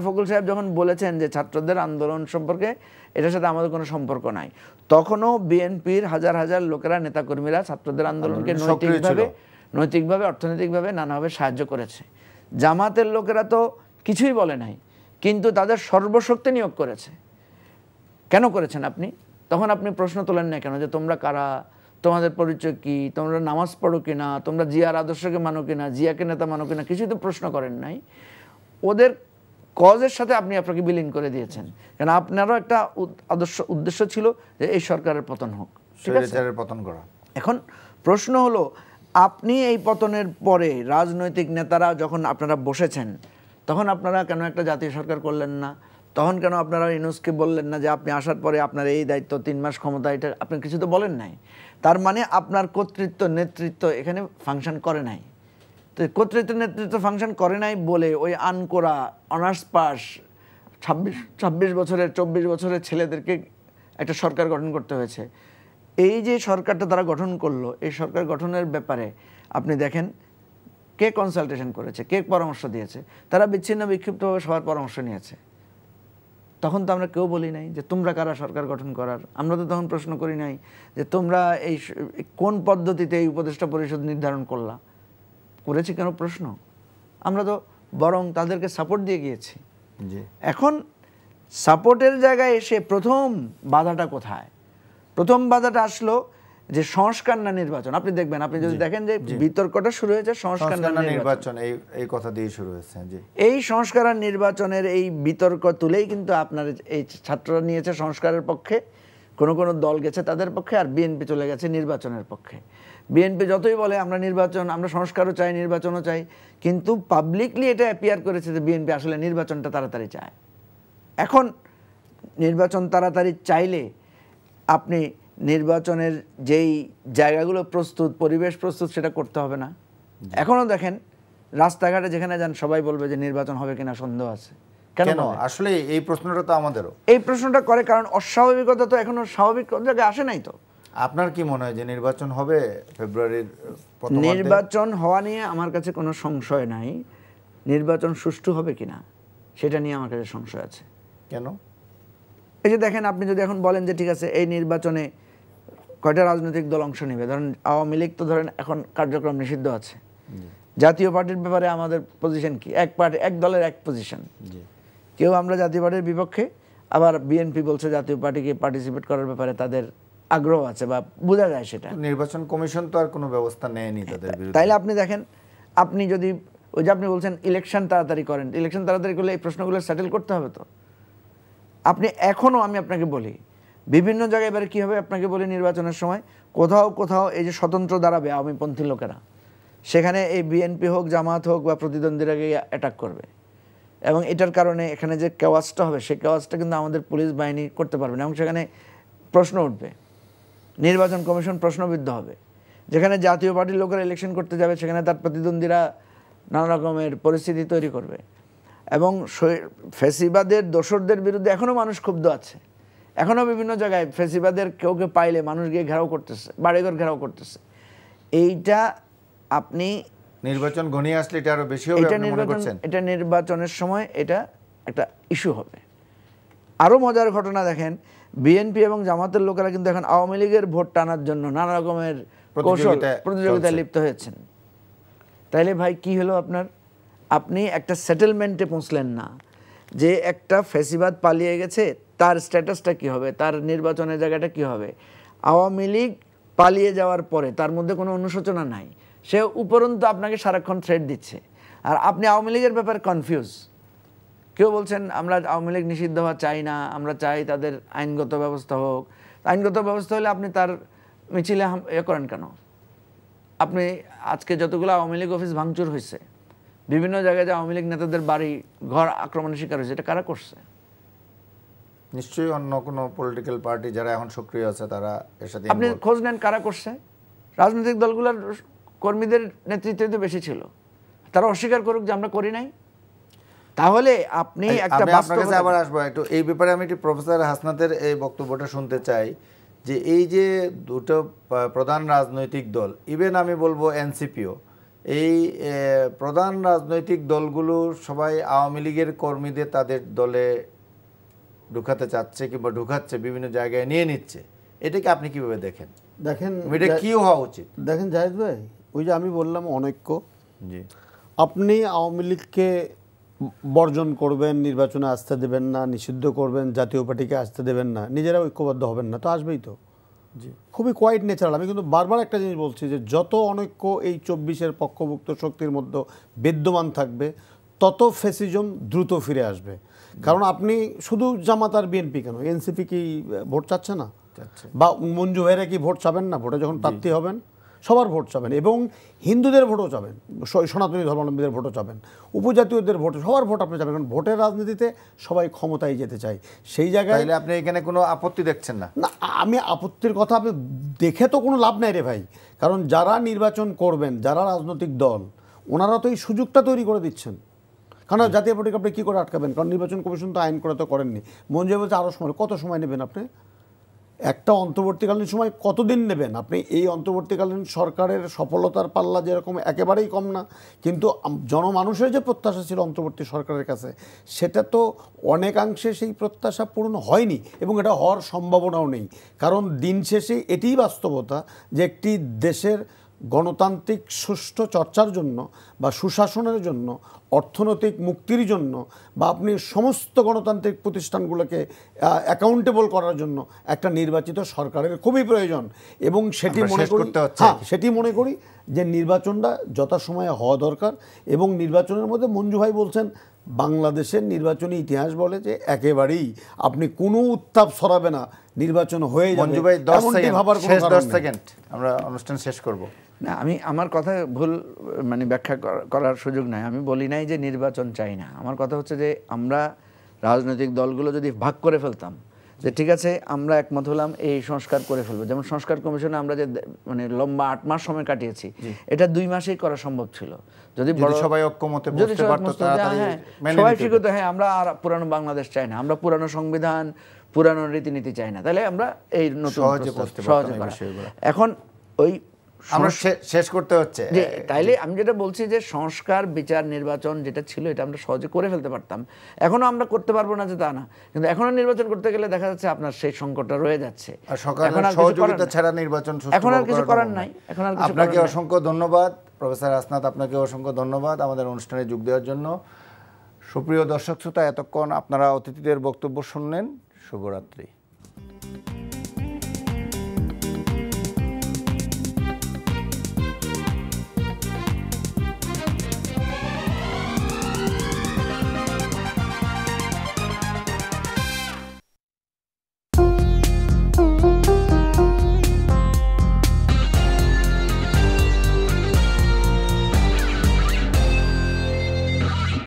ফখরুল সাহেব যখন বলেছেন যে ছাত্রদের আন্দোলন সম্পর্কে এটার সাথে আমাদের কোনো সম্পর্ক নাই, তখনও বিএনপির হাজার হাজার লোকেরা, নেতাকর্মীরা ছাত্রদের আন্দোলনকে নৈতিকভাবে, অর্থনৈতিকভাবে, নানাভাবে সাহায্য করেছে। জামাতের লোকেরা তো কিছুই বলে নাই, কিন্তু তাদের সর্বশক্তি নিয়োগ করেছে। কেন করেছেন আপনি? তখন আপনি প্রশ্ন তোলেন না কেন যে তোমরা কারা, তোমাদের পরিচয় কি, তোমরা নামাজ পড়ো কিনা, তোমরা জিয়ার আদর্শকে মানো কিনা, জিয়াকে নেতা মানো কিনা, কিছুই তো প্রশ্ন করেন নাই। ওদের কজের সাথে আপনি আপনাকে বিলীন করে দিয়েছেন, কারণ আপনারও একটা উদ্দেশ্য ছিল যে এই সরকারের পতন হোক, পতন করা। এখন প্রশ্ন হলো, আপনি এই পতনের পরে রাজনৈতিক নেতারা যখন আপনারা বসেছেন, তখন আপনারা কেন একটা জাতীয় সরকার করলেন না? তখন কেন আপনারা ইউনূসকে বললেন না যে আপনি আসার পরে আপনার এই দায়িত্ব, 3 মাস ক্ষমতা, এটা আপনি কিছু তো বলেন নাই। তার মানে আপনার কর্তৃত্ব, নেতৃত্ব এখানে ফাংশন করে নাই। তো কর্তৃত্ব, নেতৃত্ব ফাংশন করে নাই বলে ওই আনকোরা, অনার্স পাস 26 বছরের, 24 বছরের ছেলেদেরকে একটা সরকার গঠন করতে হয়েছে। এই যে সরকারটা তারা গঠন করলো, এই সরকার গঠনের ব্যাপারে আপনি দেখেন কে কনসালটেশন করেছে, কে পরামর্শ দিয়েছে? তারা বিচ্ছিন্ন বিক্ষিপ্তভাবে সবার পরামর্শ নিয়েছে। তখন তো আমরা কেউ বলি নাই যে তোমরা কারা সরকার গঠন করার। আমরা তো তখন প্রশ্ন করি নাই যে তোমরা এই কোন পদ্ধতিতে এই উপদেষ্টা পরিষদ নির্ধারণ করলা। করেছি কেন প্রশ্ন? আমরা তো বরং তাদেরকে সাপোর্ট দিয়ে গিয়েছি। এখন সাপোর্টের জায়গায় এসে প্রথম বাধাটা কোথায়? প্রথম বাধাটা আসলো যে সংস্কার না নির্বাচন। আপনি দেখবেন, আপনি যদি দেখেন যে বিতর্কটা শুরু হয়েছে সংস্কার না নির্বাচন, এই কথা দিয়ে শুরু হয়েছে। এই সংস্কার আর নির্বাচনের এই বিতর্ক তুলেই কিন্তু আপনার এই ছাত্ররা নিয়েছে সংস্কারের পক্ষে, কোনো কোনো দল গেছে তাদের পক্ষে, আর বিএনপি চলে গেছে নির্বাচনের পক্ষে। বিএনপি যতই বলে আমরা নির্বাচন, আমরা সংস্কারও চাই, নির্বাচনও চাই, কিন্তু পাবলিকলি এটা অ্যাপিয়ার করেছে যে বিএনপি আসলে নির্বাচনটা তাড়াতাড়ি চায়। এখন নির্বাচন তাড়াতাড়ি চাইলে আপনি নির্বাচনের যেই জায়গাগুলো প্রস্তুত, পরিবেশ প্রস্তুত, সেটা করতে হবে না? এখনও দেখেন রাস্তাঘাটে যেখানে যান সবাই বলবে যে নির্বাচন হবে কিনা সন্দেহ আছে। কেন? আসলে এই প্রশ্নটা তো আমাদেরও এই প্রশ্নটা করে, কারণ অস্বাভাবিকতা তো এখনো স্বাভাবিক জায়গায় আসে নাই। তো আপনার কি মনে হয় যে নির্বাচন হবে ফেব্রুয়ারির প্রথমার্ধে? নির্বাচন হওয়া নিয়ে আমার কাছে কোনো সংশয় নাই, নির্বাচন সুষ্ঠু হবে কিনা সেটা নিয়ে আমার কাছে সংশয় আছে। কেন? এই যে দেখেন, আপনি যদি এখন বলেন যে ঠিক আছে এই নির্বাচনে কয়টা রাজনৈতিক দল অংশ নেবে, ধরেন আওয়ামী লীগ তো ধরেন এখন কার্যক্রম নিষিদ্ধ আছে। জাতীয় পার্টির ব্যাপারে আমাদের পজিশন কি? এক পার্টি, এক দলের এক পজিশন। কেউ আমরা জাতীয় পার্টির বিপক্ষে, আবার বিএনপি বলছে জাতীয় পার্টিকে পার্টিসিপেট করার ব্যাপারে তাদের আগ্রহ আছে বা বোঝা যায় সেটা। নির্বাচন কমিশন তো আর কোনো ব্যবস্থা নেয়নি তাদের বিরুদ্ধে। তাইলে আপনি দেখেন, আপনি যদি ওই যে আপনি বলছেন ইলেকশন তাড়াতাড়ি করেন, ইলেকশন তাড়াতাড়ি করলে এই প্রশ্নগুলো সেটেল করতে হবে তো। আপনি এখনও, আমি আপনাকে বলি, বিভিন্ন জায়গায় এবারে কী হবে আপনাকে বলি, নির্বাচনের সময় কোথাও কোথাও এই যে স্বতন্ত্র দাঁড়াবে আওয়ামীপন্থী লোকেরা, সেখানে এই বিএনপি হোক, জামাত হোক বা প্রতিদ্বন্দ্বীরা গিয়ে অ্যাটাক করবে, এবং এটার কারণে এখানে যে কেওয়াজটা হবে সেই কেওয়াজটা কিন্তু আমাদের পুলিশ বাহিনী করতে পারবে না, এবং সেখানে প্রশ্ন উঠবে, নির্বাচন কমিশন প্রশ্নবিদ্ধ হবে। যেখানে জাতীয় পার্টির লোকেরা ইলেকশন করতে যাবে সেখানে তার প্রতিদ্বন্দ্বীরা নানা রকমের পরিস্থিতি তৈরি করবে, এবং ফ্যাসিবাদের দোসরদের বিরুদ্ধে এখনও মানুষ ক্ষুব্ধ আছে। এখনও বিভিন্ন জায়গায় ফ্যাসিবাদের কেউ কেউ পাইলে মানুষ গিয়ে ঘেরাও করতেছে, বাড়িঘর ঘেরাও করতেছে। এইটা আপনি নির্বাচন ঘনিয়ে আসলে এটা আরো বেশি হবে আপনি মনে করছেন? এটা নির্বাচনের সময় এটা একটা ইস্যু হবে। আরও মজার ঘটনা দেখেন, বিএনপি এবং জামাতের লোকেরা কিন্তু এখন আওয়ামী লীগের ভোট টানার জন্য নানা রকমের প্রতিযোগিতায় লিপ্ত হয়েছেন। তাইলে ভাই কি হলো আপনার? আপনি একটা সেটেলমেন্টে পৌঁছলেন না যে একটা ফ্যাসিবাদ পালিয়ে গেছে, তার স্ট্যাটাসটা কি হবে, তার নির্বাচনের জায়গাটা কি হবে। আওয়ামী লীগ পালিয়ে যাওয়ার পরে তার মধ্যে কোনো অনুশোচনা নাই, সে উপরন্তু আপনাকে সারাক্ষণ থ্রেট দিচ্ছে, আর আপনি আওয়ামী লীগের ব্যাপারে কনফিউজ। কেউ বলছেন আমরা আওয়ামী লীগ নিষিদ্ধ হওয়া চাই না, আমরা চাই তাদের আইনগত ব্যবস্থা হোক। আইনগত ব্যবস্থা হলে আপনি তার মিছিলে করেন কেন? আপনি আজকে যতগুলো আওয়ামী লীগ অফিস ভাঙচুর হয়েছে, বিভিন্ন জায়গায় যে আওয়ামী লীগ নেতাদের বাড়ি ঘর আক্রমণের শিকার হয়েছে, এটা কারা করছে? নিশ্চয়ই অন্য কোনো পলিটিক্যাল পার্টি যারা এখন সক্রিয় আছে তারা এর সাথে। আপনি খোঁজ নেন কারা করছে? রাজনৈতিক দলগুলোর কর্মীদের নেতৃত্বে বেশি ছিল, তারা অস্বীকার করুক যে আমরা করি নাই। তাহলে আপনি একটা আপনার কাছে আবার আসবো একটু এই ব্যাপারে। আমি একটু প্রফেসর হাসনাতের এই বক্তব্যটা শুনতে চাই যে এই যে দুটো প্রধান রাজনৈতিক দল, ইভেন আমি বলবো এনসিপিও, এই প্রধান রাজনৈতিক দলগুলো সবাই আওয়ামী লীগের কর্মীদের তাদের দলে ঢুকাতে চাচ্ছে কিংবা ঢুকাচ্ছে, বিভিন্ন জায়গায় নিয়ে নিচ্ছে। এটাকে আপনি কিভাবে দেখেন? দেখেন এটা কি হওয়া উচিত? দেখেন জাহিদ ভাই, ওই যে আমি বললাম অনৈক্য, জি, আপনি আওয়ামী লীগকে বর্জন করবেন, নির্বাচনে আসতে দেবেন না, নিষিদ্ধ করবেন, জাতীয় পার্টিকে আসতে দেবেন না, নিজেরা ঐক্যবদ্ধ হবেন না, তো আসবেই তো। জি, খুবই কোয়াইট নেচারাল। আমি কিন্তু বারবার একটা জিনিস বলছি যে যত অনৈক্য এই 24-এর পক্ষভুক্ত শক্তির মধ্যে বিদ্যমান থাকবে তত ফ্যাসিজম দ্রুত ফিরে আসবে। কারণ আপনি শুধু জামাত আর বিএনপি কেন, এনসিপি কি ভোট চাচ্ছে না? বা মঞ্জু ভাইরা কি ভোট চাবেন না? ভোটে যখন প্রার্থী হবেন সবার ভোট চাবেন, এবং হিন্দুদের ভোটও চাবেন, সনাতনী ধর্মাবলম্বীদের ভোটও চাবেন, উপজাতীয়দের ভোট, সবার ভোট আপনি চাবেন। কারণ ভোটের রাজনীতিতে সবাই ক্ষমতায় যেতে চায়। সেই জায়গায় আপনি এখানে কোনো আপত্তি দেখছেন না? না, আমি আপত্তির কথা আপনি দেখে তো কোনো লাভ নাই রে ভাই। কারণ যারা নির্বাচন করবেন, যারা রাজনৈতিক দল, ওনারা তো এই সুযোগটা তৈরি করে দিচ্ছেন। কারণ জাতীয় পার্টিকে আপনি কী করে আটকাবেন? কারণ নির্বাচন কমিশন তো আইন করে তো করেননি। মঞ্জু বলছে আরও সময়, কত সময় নেবেন আপনি? একটা অন্তর্বর্তীকালীন সময় কতদিন নেবেন আপনি? এই অন্তর্বর্তীকালীন সরকারের সফলতার পাল্লা যেরকম একেবারেই কম না, কিন্তু জনমানুষের যে প্রত্যাশা ছিল অন্তর্বর্তী সরকারের কাছে, সেটা তো অনেকাংশে সেই প্রত্যাশা পূর্ণ হয়নি, এবং এটা হওয়ার সম্ভাবনাও নেই। কারণ দিন শেষে এটিই বাস্তবতা যে একটি দেশের গণতান্ত্রিক সুষ্ঠু চর্চার জন্য বা সুশাসনের জন্য, অর্থনৈতিক মুক্তির জন্য, বা আপনি সমস্ত গণতান্ত্রিক প্রতিষ্ঠানগুলোকে অ্যাকাউন্টেবল করার জন্য একটা নির্বাচিত সরকারের খুবই প্রয়োজন। এবং সেটি মনে করি যে নির্বাচনটা যথাসময়ে হওয়া দরকার। এবং নির্বাচনের মধ্যে মঞ্জু ভাই বলছেন বাংলাদেশের নির্বাচনী ইতিহাস বলে যে একেবারেই আপনি কোনো উত্তাপ ছড়াবে না, নির্বাচন হয়ে যাবে। মঞ্জু ভাই 10 সেকেন্ড, আমরা অনুষ্ঠান শেষ করব। না, আমি আমার কথা ভুল মানে ব্যাখ্যা করার সুযোগ নাই। আমি বলি নাই যে নির্বাচন চাই না। আমার কথা হচ্ছে যে আমরা রাজনৈতিক দলগুলো যদি ভাগ করে ফেলতাম, যে ঠিক আছে আমরা একমত হলাম এই সংস্কার করে ফেলবো, যেমন সংস্কার কমিশনে আমরা যে মানে লম্বা 8 মাস সময় কাটিয়েছি, এটা 2 মাসেই করা সম্ভব ছিল যদি সবাই ঐক্যমতে বসতে পারতো, তাড়াতাড়ি সবাই শিখতো হ্যাঁ আমরা আর পুরানো বাংলাদেশ চাই না, আমরা পুরানো সংবিধান, পুরানো রীতিনীতি চাই না, তাহলে আমরা এই নতুন সহজে করতে পারতাম এই করা। বিষয়গুলো। এখন ওই আমরা শেষ করতে হচ্ছে। যে তাইলে আমি যেটা বলছি যে সংস্কার বিচার নির্বাচন যেটা ছিল এটা আমরা সহজে করে ফেলতে পারতাম, এখনো আমরা করতে পারবো না যে তা না, কিন্তু এখনো নির্বাচন করতে গেলে দেখা যাচ্ছে আপনার সেই সংকটটা রয়ে যাচ্ছে। আর সরকারের সহযোগিতা ছাড়া নির্বাচন এখন আর কিছু করার নাই। এখন আর কিছু আপনাকে অসংখ্য ধন্যবাদ প্রফেসর আসনাত, আপনাকে অসংখ্য ধন্যবাদ আমাদের অনুষ্ঠানে যোগ দেওয়ার জন্য। সুপ্রিয় দর্শক শ্রোতা, এতক্ষণ আপনারা অতিথিদের বক্তব্য শুনলেন। শুভরাত্রি।